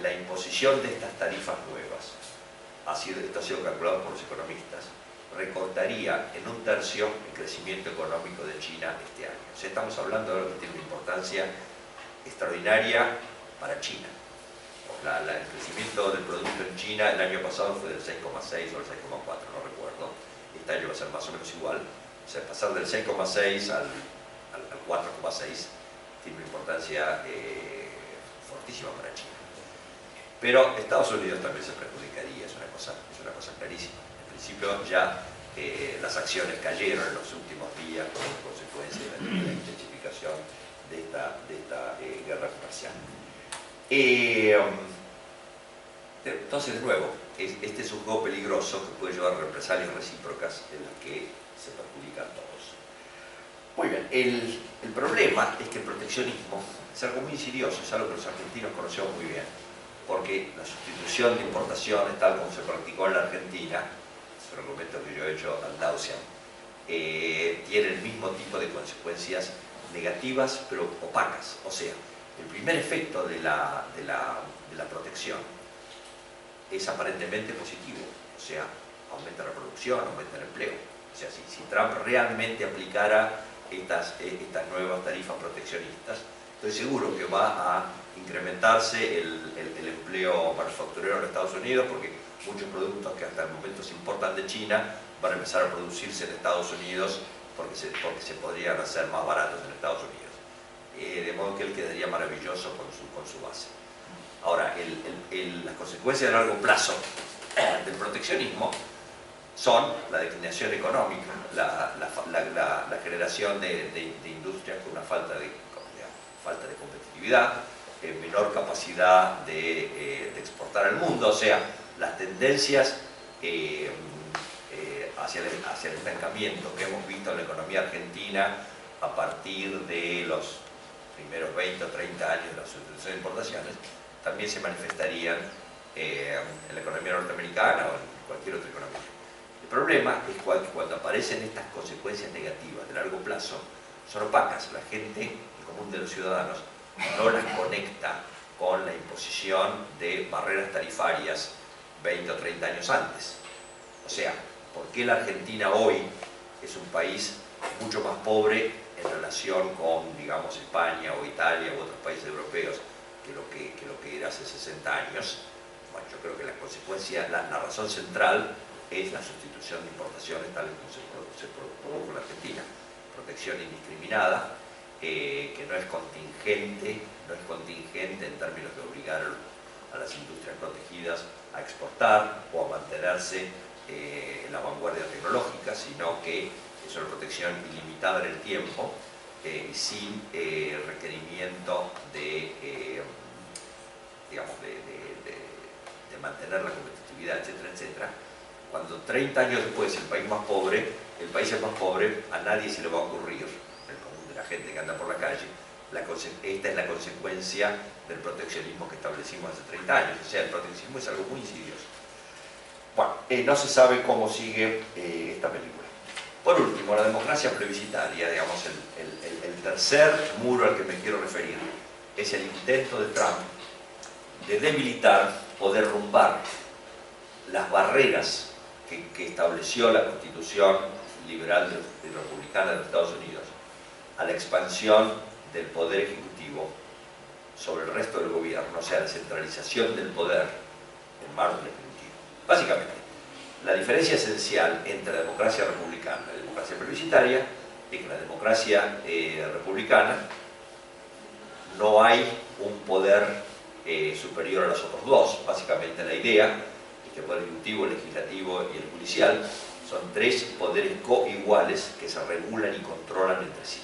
Speaker 2: la imposición de estas tarifas nuevas, esto ha sido calculado por los economistas, recortaría en 1/3 el crecimiento económico de China este año. O sea, estamos hablando de algo que tiene una importancia extraordinaria para China. El crecimiento del producto en China el año pasado fue del 6,6 o el 6,4, no recuerdo. Este año va a ser más o menos igual. O sea, pasar del 6,6 al 4,6 tiene una importancia fortísima para China. Pero Estados Unidos también se perjudicaría, es una cosa clarísima. En principio ya las acciones cayeron en los últimos días como consecuencia de la intensificación de esta guerra comercial. Entonces, de nuevo, este es un juego peligroso que puede llevar a represalias recíprocas en las que se perjudican todos. Muy bien, el problema es que el proteccionismo es algo muy insidioso, es algo que los argentinos conocemos muy bien, porque la sustitución de importaciones, tal como se practicó en la Argentina, es un argumento que yo he hecho ad nauseam, tiene el mismo tipo de consecuencias negativas pero opacas. O sea, el primer efecto de la protección es aparentemente positivo, o sea, aumenta la producción, aumenta el empleo. O sea, si Trump realmente aplicara estas nuevas tarifas proteccionistas, estoy seguro que va a incrementarse el empleo manufacturero en Estados Unidos, porque muchos productos que hasta el momento se importan de China van a empezar a producirse en Estados Unidos porque se podrían hacer más baratos en Estados Unidos. De modo que él quedaría maravilloso con su base. Ahora, las consecuencias a largo plazo del proteccionismo son la declinación económica, la generación de industrias con una falta de competitividad, menor capacidad de exportar al mundo, o sea, las tendencias hacia el estancamiento que hemos visto en la economía argentina a partir de los primeros 20 o 30 años de la sustitución de importaciones, también se manifestarían en la economía norteamericana o en cualquier otra economía. El problema es que cuando aparecen estas consecuencias negativas de largo plazo, son opacas. La gente, el común de los ciudadanos, no las conecta con la imposición de barreras tarifarias 20 o 30 años antes. O sea, ¿por qué la Argentina hoy es un país mucho más pobre en relación con, digamos, España o Italia u otros países europeos que lo que era hace 60 años? Bueno, yo creo que la consecuencia, la razón central es la sustitución de importaciones tal como se produjo en la Argentina. Protección indiscriminada, que no es contingente en términos de obligar a las industrias protegidas a exportar o a mantenerse en la vanguardia tecnológica, sino que es una protección ilimitada en el tiempo y sin requerimiento de mantener la competitividad, etcétera, etcétera. Cuando 30 años después el país es más pobre, a nadie se le va a ocurrir, el común de la gente que anda por la calle, esta es la consecuencia del proteccionismo que establecimos hace 30 años. O sea, el proteccionismo es algo muy insidioso. Bueno, no se sabe cómo sigue esta película. Por último, la democracia plebiscitaria, digamos, el tercer muro al que me quiero referir, es el intento de Trump de debilitar o derrumbar las barreras que estableció la Constitución liberal y republicana de los Estados Unidos a la expansión del poder ejecutivo sobre el resto del gobierno, o sea, la centralización del poder en manos del ejecutivo. Básicamente, la diferencia esencial entre la democracia republicana y la democracia plebiscitaria es que en la democracia republicana no hay un poder superior a los otros dos. Básicamente la idea es que el poder ejecutivo, el legislativo y el judicial son tres poderes coiguales que se regulan y controlan entre sí.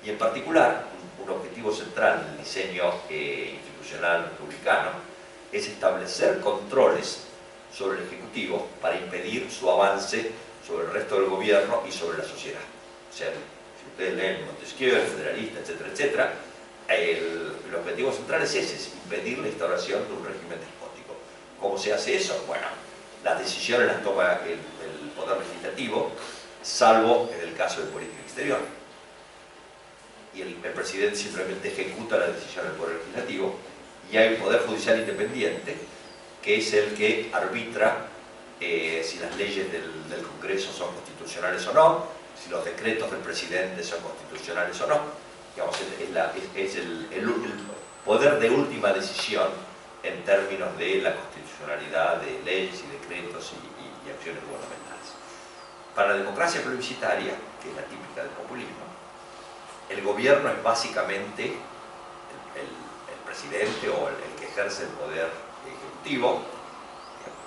Speaker 2: Y en particular, un objetivo central del diseño institucional republicano es establecer controles sobre el Ejecutivo para impedir su avance sobre el resto del gobierno y sobre la sociedad. O sea, si ustedes leen Montesquieu, el federalista, etcétera, etcétera, el objetivo central es ese, es impedir la instauración de un régimen despótico. ¿Cómo se hace eso? Bueno, las decisiones las toma el Poder Legislativo, salvo en el caso de política exterior. Y el presidente simplemente ejecuta la decisión del Poder Legislativo, y hay un Poder Judicial independiente, que es el que arbitra si las leyes del Congreso son constitucionales o no, si los decretos del presidente son constitucionales o no. Digamos, es el poder de última decisión en términos de la constitucionalidad de leyes y decretos y acciones gubernamentales. Para la democracia plebiscitaria, que es la típica del populismo, el gobierno es básicamente el presidente o el que ejerce el poder ejecutivo.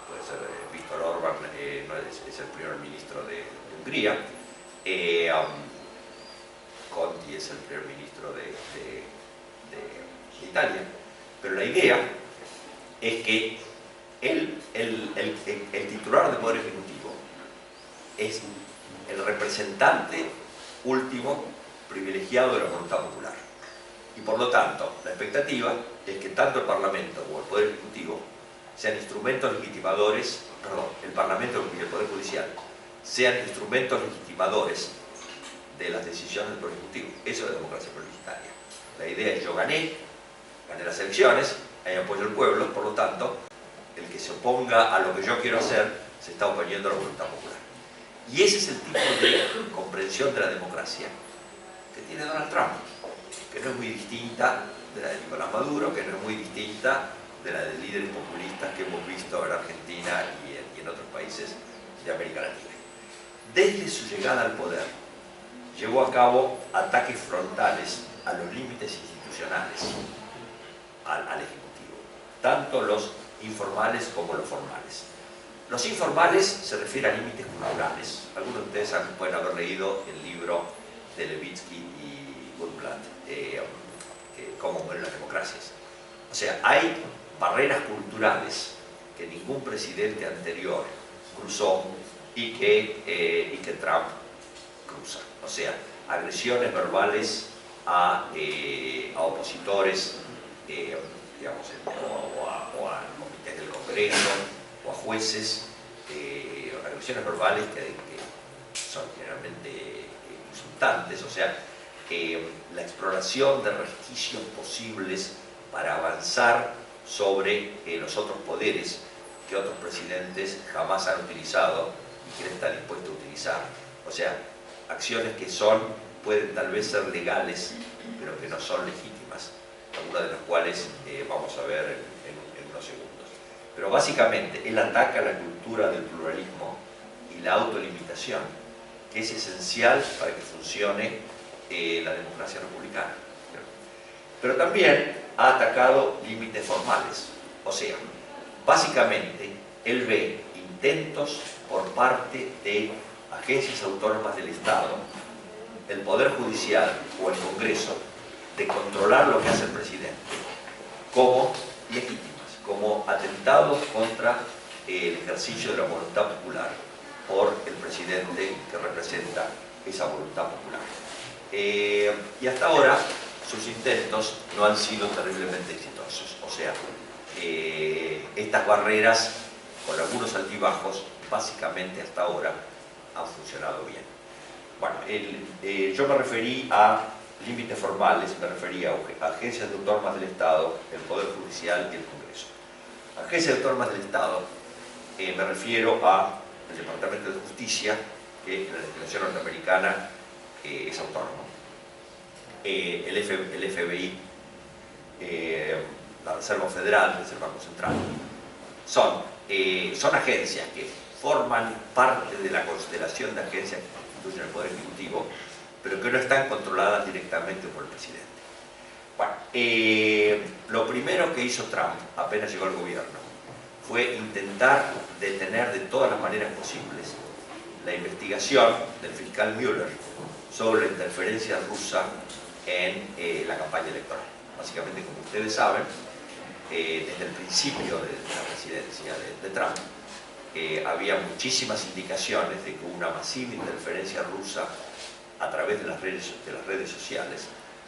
Speaker 2: Puede ser Viktor Orbán, es el primer ministro de Hungría. Conti es el primer ministro de Italia. Pero la idea es que el titular del Poder Ejecutivo es el representante último privilegiado de la voluntad popular. Y por lo tanto, la expectativa es que tanto el Parlamento como el Poder Ejecutivo sean instrumentos legitimadores, el Parlamento y el Poder Judicial sean instrumentos legitimadores de las decisiones del Poder Ejecutivo. Eso es la democracia plebiscitaria. La idea es: yo gané las elecciones, hay apoyo del pueblo, por lo tanto, el que se oponga a lo que yo quiero hacer se está oponiendo a la voluntad popular. Y ese es el tipo de comprensión de la democracia que tiene Donald Trump, que no es muy distinta de la de Nicolás Maduro, que no es muy distinta de la de líderes populistas que hemos visto en Argentina y en otros países de América Latina. Desde su llegada al poder, llevó a cabo ataques frontales a los límites institucionales, al Ejecutivo, tanto los informales como los formales. Los informales se refieren a límites culturales. Algunos de ustedes pueden haber leído el libro de Levitsky y Goldblatt, Cómo mueren las democracias. O sea, hay barreras culturales que ningún presidente anterior cruzó y que Trump cruza. O sea, agresiones verbales a opositores, digamos, o a comités del Congreso, o a jueces, agresiones verbales que son generalmente insultantes. O sea, la exploración de resquicios posibles para avanzar sobre los otros poderes que otros presidentes jamás han utilizado y que él está dispuesto a utilizar. O sea, acciones que pueden tal vez ser legales, pero que no son legítimas, algunas de las cuales vamos a ver en unos segundos. Pero básicamente él ataca la cultura del pluralismo y la autolimitación, que es esencial para que funcione la democracia republicana. Pero también ha atacado límites formales. O sea, básicamente él ve intentos por parte de agencias autónomas del Estado, el Poder Judicial o el Congreso, de controlar lo que hace el presidente como legítimas, como atentados contra el ejercicio de la voluntad popular por el presidente que representa esa voluntad popular. Y hasta ahora sus intentos no han sido terriblemente exitosos. O sea, estas barreras, con algunos altibajos, básicamente hasta ahora han funcionado bien. Bueno, yo me referí a límites formales, me refería a agencias autónomas del Estado, el Poder Judicial y el Congreso. Agencias autónomas del Estado, me refiero al Departamento de Justicia, que en la legislación norteamericana es autónomo. El FBI, la Reserva Federal, que es el Banco Central, son agencias que forman parte de la constelación de agencias que constituyen el Poder Ejecutivo, pero que no están controladas directamente por el presidente. Bueno, lo primero que hizo Trump apenas llegó al gobierno fue intentar detener de todas las maneras posibles la investigación del fiscal Mueller sobre la interferencia rusa en la campaña electoral. Básicamente, como ustedes saben, desde el principio de la presidencia de Trump, había muchísimas indicaciones de que hubo una masiva interferencia rusa a través de las redes sociales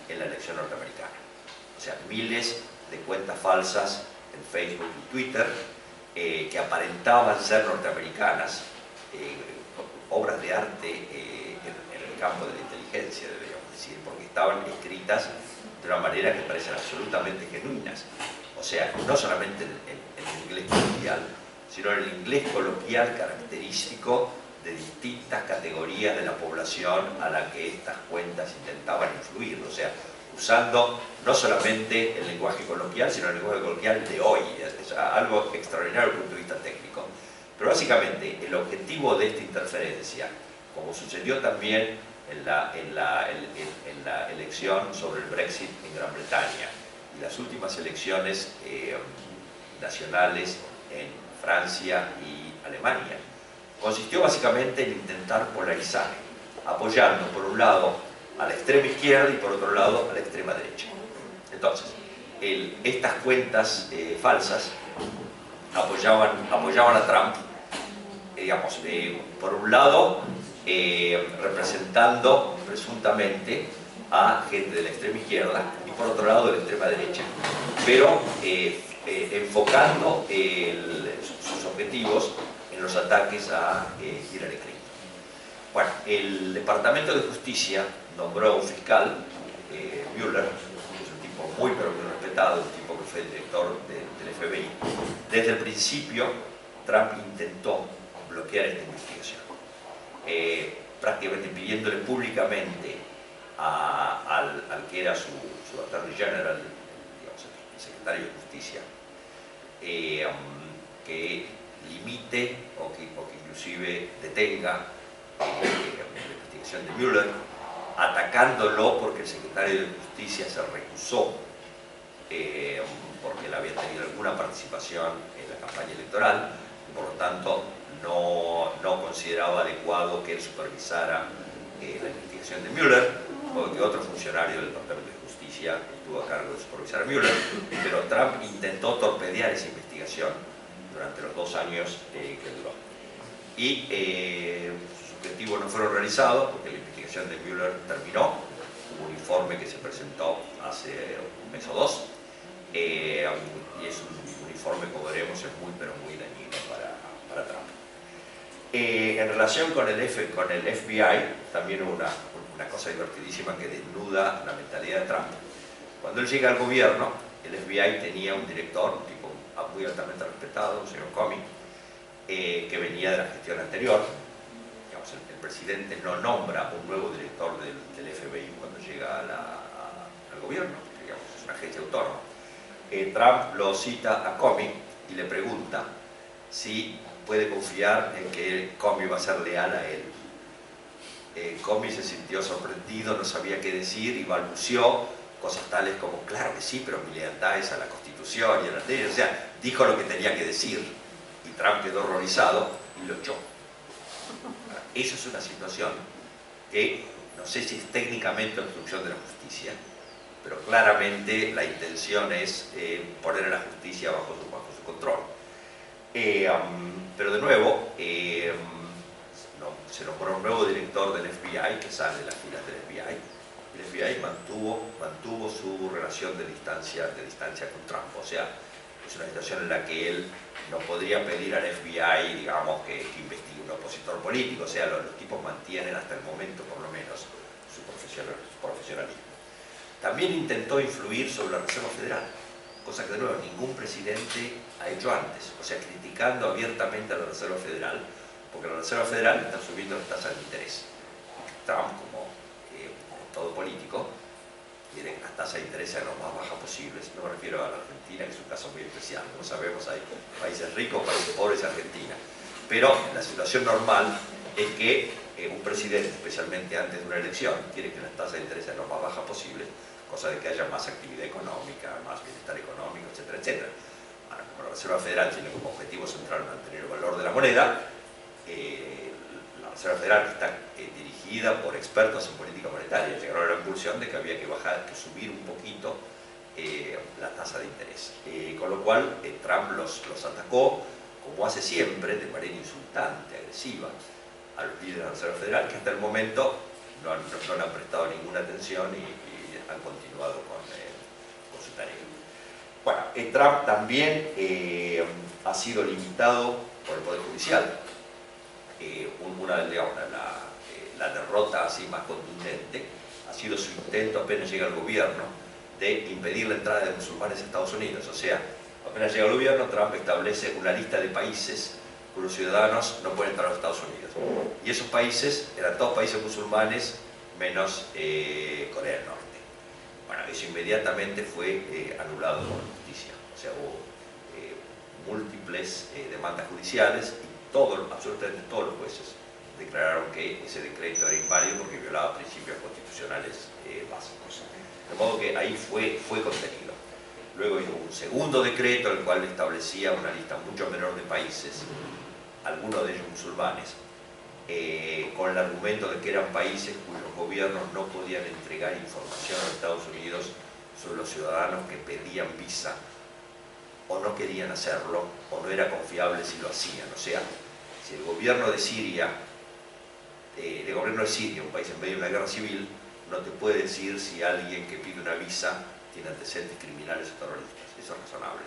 Speaker 2: en la elección norteamericana. O sea, miles de cuentas falsas en Facebook y Twitter que aparentaban ser norteamericanas, obras de arte en el campo de la inteligencia, deberíamos decir, porque estaban escritas de una manera que parecen absolutamente genuinas. O sea, no solamente en inglés coloquial, sino en el inglés coloquial característico de distintas categorías de la población a la que estas cuentas intentaban influir. O sea, usando no solamente el lenguaje coloquial, sino el lenguaje coloquial de hoy. Es algo extraordinario desde el punto de vista técnico. Pero básicamente el objetivo de esta interferencia, como sucedió también en la elección sobre el Brexit en Gran Bretaña y las últimas elecciones nacionales en Francia y Alemania, consistió básicamente en intentar polarizar, apoyando por un lado a la extrema izquierda y por otro lado a la extrema derecha. Entonces, estas cuentas falsas apoyaban a Trump, digamos, por un lado representando presuntamente a gente de la extrema izquierda y por otro lado de la extrema derecha, pero enfocando sus objetivos en los ataques a Hillary Clinton. Bueno, el Departamento de Justicia nombró a un fiscal, Mueller, que es un tipo muy pero muy respetado, un tipo que fue director del FBI. Desde el principio, Trump intentó bloquear esta investigación, prácticamente pidiéndole públicamente al que era su Attorney General, digamos, el secretario de Justicia, que limite o que inclusive detenga la investigación de Mueller, atacándolo porque el secretario de Justicia se recusó porque él había tenido alguna participación en la campaña electoral y por lo tanto no consideraba adecuado que él supervisara la investigación de Mueller, o que otro funcionario del Departamento de Justicia estuvo a cargo de supervisar a Mueller, pero Trump intentó torpedear esa investigación durante los 2 años que duró. Y sus objetivos no fueron realizados porque la investigación de Mueller terminó. Hubo un informe que se presentó hace un mes o 2 y es un informe, como veremos, es muy pero muy dañino para Trump. En relación con el FBI, también hubo una cosa divertidísima que desnuda la mentalidad de Trump. Cuando él llega al gobierno, el FBI tenía un director, un tipo muy altamente respetado, un señor Comey, que venía de la gestión anterior. Digamos, el presidente no nombra un nuevo director del FBI cuando llega al gobierno, digamos, es una agencia autónoma. Trump lo cita a Comey y le pregunta si puede confiar en que Comey va a ser leal a él. Comey se sintió sorprendido, no sabía qué decir y balbuceó cosas tales como: claro que sí, pero mi lealtad es a la Constitución y a la ley. O sea, dijo lo que tenía que decir y Trump quedó horrorizado y lo echó. Esa es una situación que no sé si es técnicamente obstrucción de la justicia, pero claramente la intención es poner a la justicia bajo su control. Pero de nuevo, se nombró un nuevo director del FBI que sale de las filas del FBI. El FBI mantuvo su relación de distancia con Trump. O sea, es una situación en la que él no podría pedir al FBI, digamos, que investigue un opositor político. O sea, los tipos mantienen hasta el momento, por lo menos, su profesionalismo. También intentó influir sobre la Reserva Federal, cosa que de nuevo ningún presidente ha hecho antes. O sea, criticando abiertamente a la Reserva Federal, porque la Reserva Federal está subiendo las tasas de interés. Trump, como todo político, quiere que las tasas de interés sean lo más bajas posibles. No me refiero a la Argentina, que es un caso muy especial. Como sabemos, hay países ricos, países pobres, Argentina. Pero la situación normal es que un presidente, especialmente antes de una elección, quiere que las tasas de interés sean lo más bajas posibles, cosa de que haya más actividad económica, más bienestar económico, etcétera, etcétera. Ahora, como la Reserva Federal tiene como objetivo central mantener el valor de la moneda, la Reserva Federal está dirigida por expertos en política monetaria. Llegaron a la conclusión de que había que subir un poquito la tasa de interés. Con lo cual, Trump los atacó, como hace siempre, de manera insultante, agresiva, a los líderes de la Reserva Federal, que hasta el momento no le han prestado ninguna atención y han continuado con su la niega. Bueno, Trump también ha sido limitado por el Poder Judicial. La derrota así más contundente ha sido su intento, apenas llega al gobierno, de impedir la entrada de musulmanes a Estados Unidos. O sea, apenas llega al gobierno, Trump establece una lista de países cuyos ciudadanos no pueden entrar a los Estados Unidos. Y esos países eran todos países musulmanes, menos Corea del Norte. Bueno, eso inmediatamente fue anulado por la justicia. O sea, hubo múltiples demandas judiciales y absolutamente todos los jueces declararon que ese decreto era inválido porque violaba principios constitucionales básicos. De modo que ahí fue contenido. Luego hubo un segundo decreto, el cual establecía una lista mucho menor de países, algunos de ellos musulmanes, con el argumento de que eran países cuyos gobiernos no podían entregar información a los Estados Unidos sobre los ciudadanos que pedían visa, o no querían hacerlo, o no era confiable si lo hacían. O sea, si el gobierno de Siria, un país en medio de una guerra civil, no te puede decir si alguien que pide una visa tiene antecedentes criminales o terroristas. Eso es razonable.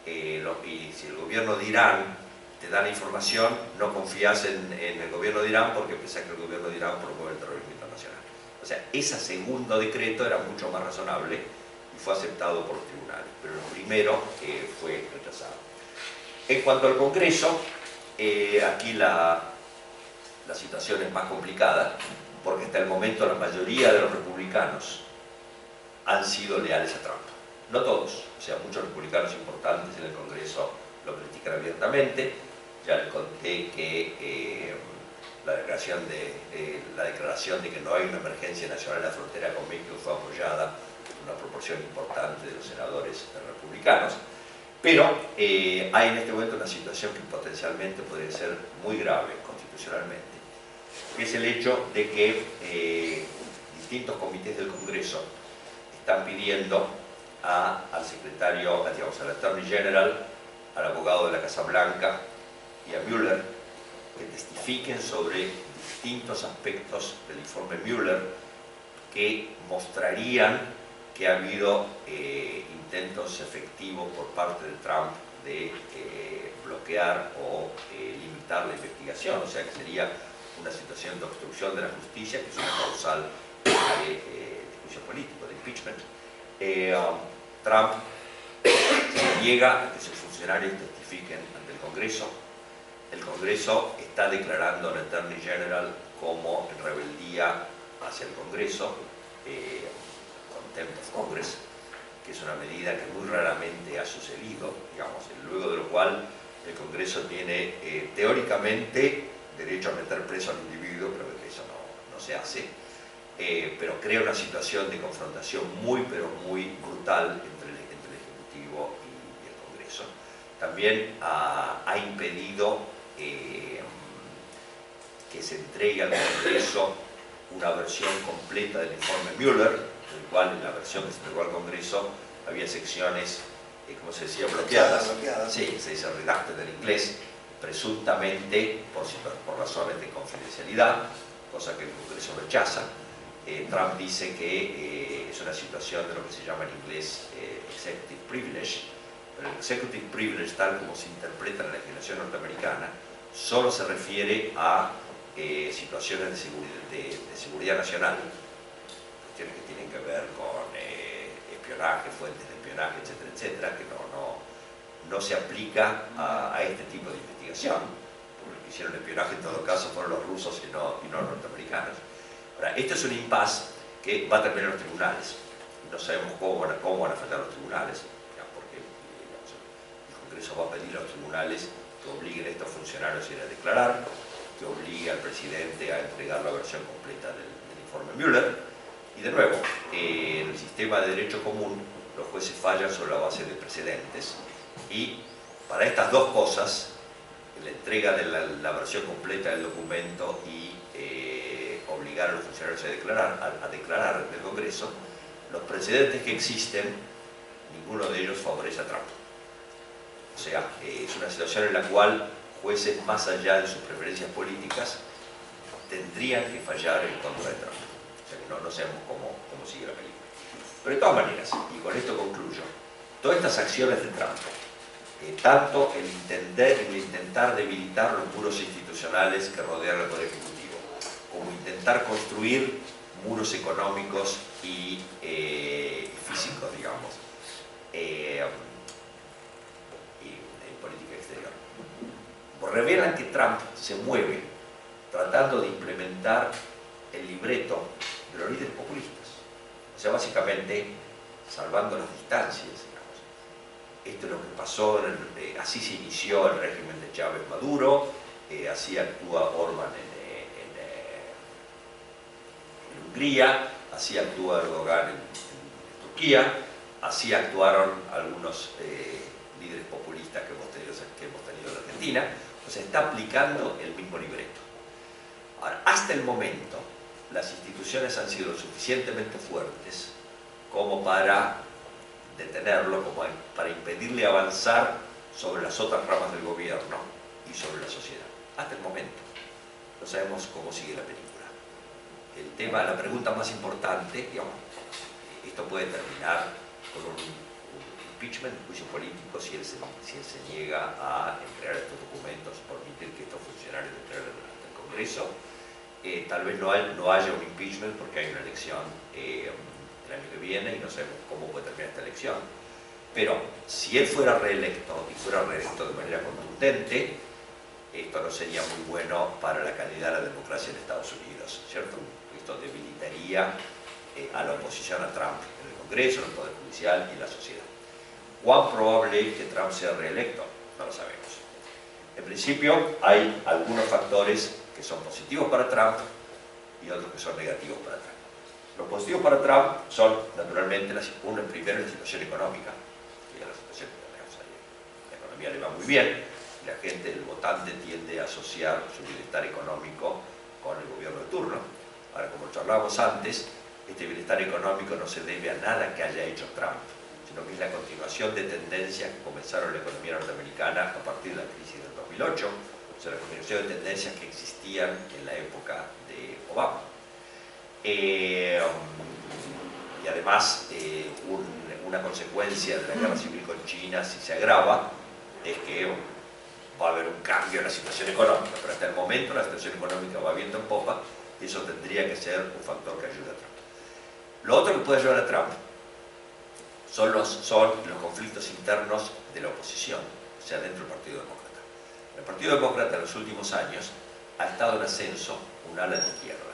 Speaker 2: Y si el gobierno de Irán te da la información, no confías en el gobierno de Irán porque pensás que el gobierno de Irán promueve el terrorismo internacional. O sea, ese segundo decreto era mucho más razonable y fue aceptado por los tribunales, pero el primero fue rechazado. En cuanto al Congreso, aquí la situación es más complicada, porque hasta el momento la mayoría de los republicanos han sido leales a Trump. No todos, o sea, muchos republicanos importantes en el Congreso lo critican abiertamente. Ya les conté que la declaración de que no hay una emergencia nacional en la frontera con México fue apoyada por una proporción importante de los senadores republicanos. Pero hay en este momento una situación que potencialmente podría ser muy grave constitucionalmente, que es el hecho de que distintos comités del Congreso están pidiendo al secretario, digamos, al Attorney General, al abogado de la Casa Blanca y a Mueller que testifiquen sobre distintos aspectos del informe Mueller que mostrarían que ha habido intentos efectivos por parte de Trump de bloquear o limitar la investigación, o sea que sería una situación de obstrucción de la justicia, que es una causal de juicio político, de impeachment. Trump se niega a que sus funcionarios testifiquen ante el Congreso. El Congreso está declarando al Attorney General como en rebeldía hacia el Congreso, contempt of Congress, que es una medida que muy raramente ha sucedido, digamos, luego de lo cual el Congreso tiene teóricamente derecho a meter preso al individuo, pero que eso no se hace, pero crea una situación de confrontación pero muy brutal entre el Ejecutivo y el Congreso. También ha impedido que se entregue al Congreso una versión completa del informe Mueller, en el cual en la versión que se entregó al Congreso había secciones, como se decía, bloqueadas. Sí, se dice redacted en inglés, presuntamente por razones de confidencialidad, cosa que el Congreso rechaza. Trump dice que es una situación de lo que se llama en inglés executive privilege, pero el executive privilege, tal como se interpreta en la legislación norteamericana, solo se refiere a situaciones de seguridad nacional, cuestiones que tienen que ver con espionaje, fuentes de espionaje, etcétera, etcétera, que no se aplica a este tipo de investigación, porque los que hicieron espionaje en todo caso fueron los rusos y no los norteamericanos. Ahora, esto es un impasse que va a terminar en los tribunales. No sabemos cómo van a afectar los tribunales, porque el Congreso va a pedir a los tribunales que obliguen a estos funcionarios a ir a declarar, que obligue al presidente a entregar la versión completa del informe Mueller. Y de nuevo, en el sistema de derecho común, los jueces fallan sobre la base de precedentes, y para estas dos cosas, la entrega de la versión completa del documento y obligar a los funcionarios a declarar ante el Congreso, los precedentes que existen, ninguno de ellos favorece a Trump. O sea, es una situación en la cual jueces, más allá de sus preferencias políticas, tendrían que fallar en contra de Trump. O sea que no sabemos cómo sigue la película. Pero de todas maneras, y con esto concluyo, todas estas acciones de Trump, tanto el intentar debilitar los muros institucionales que rodean el Poder Ejecutivo, como intentar construir muros económicos y físicos, digamos, y en política exterior, revelan que Trump se mueve tratando de implementar el libreto de los líderes populistas. O sea, básicamente, salvando las distancias, digamos. Esto es lo que pasó, así se inició el régimen de Chávez Maduro, así actúa Orbán en Hungría, así actúa Erdogan en Turquía, así actuaron algunos líderes populistas que hemos tenido en Argentina. O sea, está aplicando el mismo libreto. Ahora, hasta el momento, las instituciones han sido suficientemente fuertes como para detenerlo, como para impedirle avanzar sobre las otras ramas del gobierno y sobre la sociedad. Hasta el momento. No sabemos cómo sigue la película. El tema, la pregunta más importante, digamos, esto puede terminar con un impeachment, un juicio político, si él se niega a entregar estos documentos, permitir que estos funcionarios entreguen ante el Congreso. Tal vez no haya un impeachment porque hay una elección el año que viene y no sabemos cómo puede terminar esta elección. Pero si él fuera reelecto y fuera reelecto de manera contundente, esto no sería muy bueno para la calidad de la democracia en Estados Unidos, ¿cierto? Esto debilitaría a la oposición a Trump en el Congreso, en el Poder Judicial y en la sociedad. ¿Cuán probable es que Trump sea reelecto? No lo sabemos. En principio, hay algunos factores que son positivos para Trump y otros que son negativos para Trump. Los positivos para Trump son, naturalmente, primero la situación económica, que la economía le va muy bien, y la gente, el votante, tiende a asociar su bienestar económico con el gobierno de turno. Ahora, como charlábamos antes, este bienestar económico no se debe a nada que haya hecho Trump, sino que es la continuación de tendencias que comenzaron en la economía norteamericana a partir de la crisis del 2008, o sea, la continuación de tendencias que existían en la época de Obama. Y además, una consecuencia de la guerra civil con China, si se agrava, es que va a haber un cambio en la situación económica, pero hasta el momento la situación económica va viento en popa y eso tendría que ser un factor que ayude a Trump. Lo otro que puede ayudar a Trump son los conflictos internos de la oposición, o sea, dentro del Partido Demócrata. El Partido Demócrata en los últimos años ha estado en ascenso un ala de izquierda.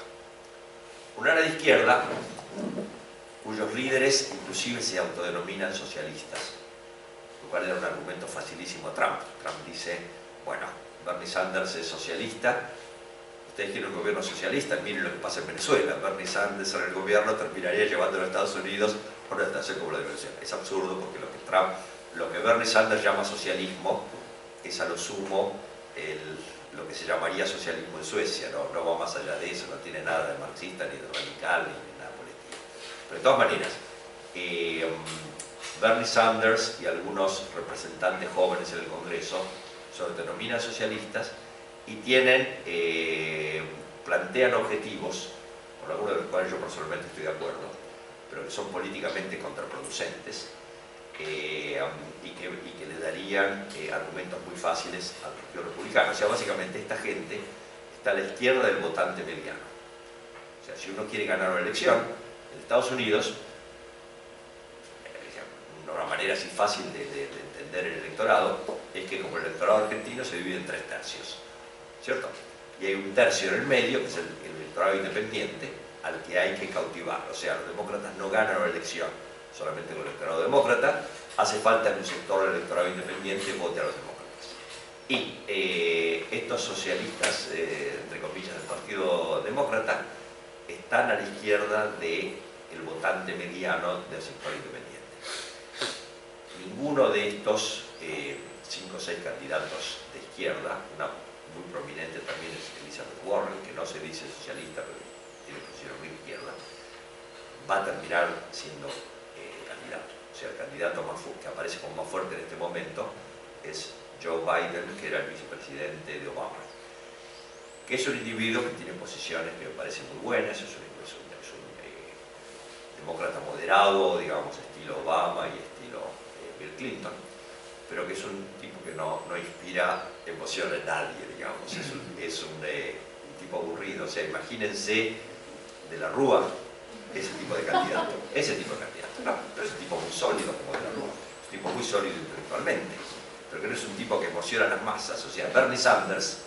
Speaker 2: Un ala de izquierda cuyos líderes inclusive se autodenominan socialistas, lo cual era un argumento facilísimo a Trump. Trump dice, bueno, Bernie Sanders es socialista, ustedes quieren un gobierno socialista, miren lo que pasa en Venezuela, Bernie Sanders en el gobierno terminaría llevándolo a Estados Unidos a una situación como la de Venezuela. Es absurdo porque lo que Bernie Sanders llama socialismo es a lo sumo lo que se llamaría socialismo en Suecia, no va más allá de eso, no tiene nada de marxista, ni de radical, ni nada político. Pero de todas maneras, Bernie Sanders y algunos representantes jóvenes en el Congreso se autodenominan socialistas y plantean objetivos, con algunos de los cuales yo personalmente estoy de acuerdo, pero que son políticamente contraproducentes y que le darían argumentos muy fáciles al Partido Republicano. O sea, básicamente esta gente está a la izquierda del votante mediano. O sea, si uno quiere ganar una elección en Estados Unidos, una manera así fácil de entender el electorado es que como el electorado argentino se divide en 3 tercios, ¿cierto? Y hay un tercio en el medio, que es el electorado independiente, al que hay que cautivar. O sea, los demócratas no ganan una elección solamente con el electorado demócrata, hace falta que un sector del electorado independiente vote a los demócratas. Y estos socialistas, entre comillas, del Partido Demócrata, están a la izquierda del votante mediano del sector independiente. Ninguno de estos 5 o 6 candidatos de izquierda, una muy prominente también es Elizabeth Warren, que no se dice socialista, pero tiene posición muy izquierda, va a terminar siendo candidato. O sea, el candidato que aparece como más fuerte en este momento es Joe Biden, que era el vicepresidente de Obama, que es un individuo que tiene posiciones que me parecen muy buenas, es un demócrata moderado, digamos, estilo Obama y estilo Bill Clinton, pero que es un tipo que no inspira emoción en nadie, digamos, es un tipo aburrido. O sea, imagínense de la Rúa, ese tipo de candidato, no, pero es un tipo muy sólido como de la Rúa, es un tipo muy sólido intelectualmente, pero que no es un tipo que emociona a las masas. O sea, Bernie Sanders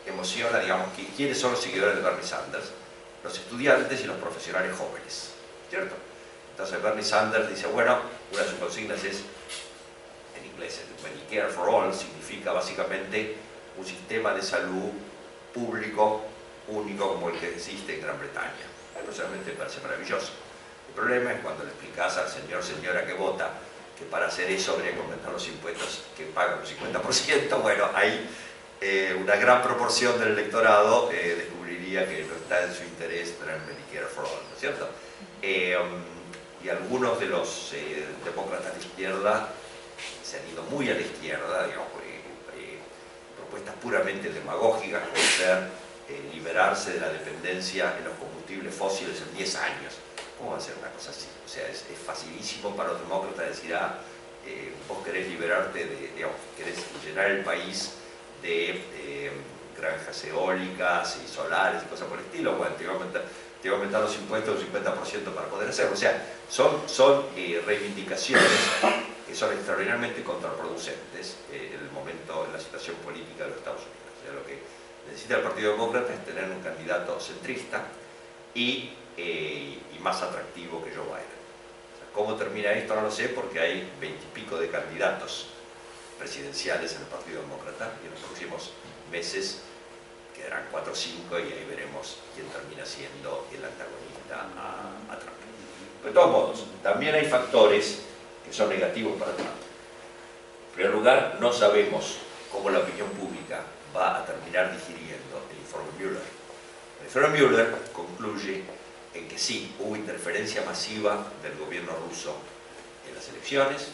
Speaker 2: emociona, digamos, ¿quiénes son los seguidores de Bernie Sanders? Los estudiantes y los profesionales jóvenes, ¿cierto? Entonces Bernie Sanders dice, bueno, una de sus consignas es, en inglés, el Medicare for All, significa básicamente un sistema de salud público único como el que existe en Gran Bretaña. Personalmente me parece maravilloso. El problema es cuando le explicas al señora que vota que para hacer eso habría que aumentar los impuestos que pagan un 50%, bueno, hay una gran proporción del electorado descubriría que no está en su interés tener Medicare for All, ¿no es cierto? Y algunos de los demócratas de izquierda se han ido muy a la izquierda, digamos, propuestas puramente demagógicas, como ser liberarse de la dependencia en los combustibles fósiles en 10 años. ¿Cómo va a ser una cosa así? O sea, es facilísimo para los demócratas decir, vos querés liberarte de, digamos, querés llenar el país de granjas eólicas y solares y cosas por el estilo, bueno, te va a aumentar los impuestos un 50% para poder hacerlo. O sea, son reivindicaciones que son extraordinariamente contraproducentes en el momento, en la situación política de los Estados Unidos. O sea, lo que necesita el Partido Demócrata es tener un candidato centrista y más atractivo que Joe Biden. O sea, ¿cómo termina esto? No lo sé, porque hay 20 y pico de candidatos presidenciales en el Partido Demócrata y en los próximos meses quedarán 4 o 5 y ahí veremos quién termina siendo el antagonista a Trump. De todos modos, también hay factores que son negativos para Trump. En primer lugar, no sabemos cómo la opinión pública va a terminar digiriendo el informe Mueller. El informe Mueller concluye en que sí, hubo interferencia masiva del gobierno ruso en las elecciones,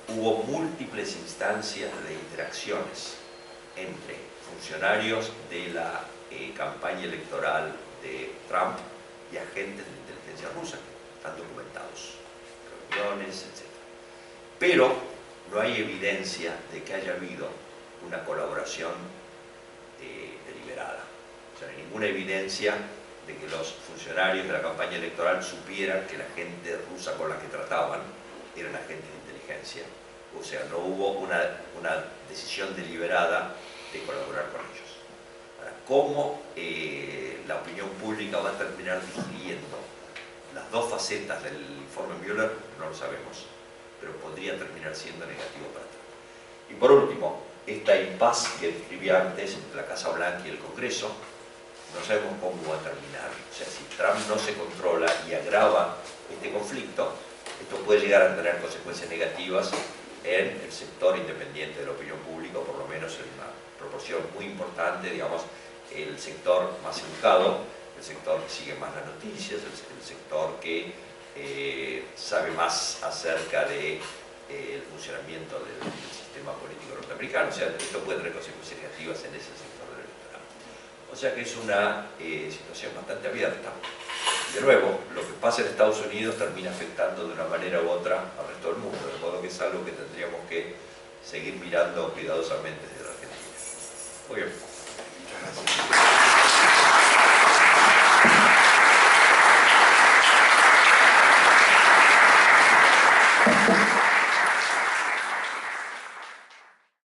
Speaker 2: hubo múltiples instancias de interacciones entre funcionarios de la campaña electoral de Trump y agentes de inteligencia rusa que están documentados, reuniones, etc. Pero no hay evidencia de que haya habido una colaboración deliberada. O sea, no hay ninguna evidencia de que los funcionarios de la campaña electoral supieran que la gente rusa con la que trataban eran agentes de inteligencia. O sea, no hubo una decisión deliberada de colaborar con ellos. Ahora, ¿cómo la opinión pública va a terminar digiriendo las dos facetas del informe Mueller? No lo sabemos, pero podría terminar siendo negativo para Trump. Y por último, esta impas que describía antes entre la Casa Blanca y el Congreso, no sabemos cómo va a terminar. O sea, si Trump no se controla y agrava este conflicto, esto puede llegar a tener consecuencias negativas en el sector independiente de la opinión pública, o por lo menos en una proporción muy importante, digamos, el sector más educado, el sector que sigue más las noticias, el sector que sabe más acerca del funcionamiento del sistema político norteamericano. O sea, esto puede tener consecuencias negativas en ese sector del electorado. O sea que es una situación bastante abierta. De nuevo, lo que pasa en Estados Unidos termina afectando de una manera u otra al resto del mundo, de modo que es algo que tendríamos que seguir mirando cuidadosamente desde la Argentina. Muy bien.
Speaker 1: Muchas gracias.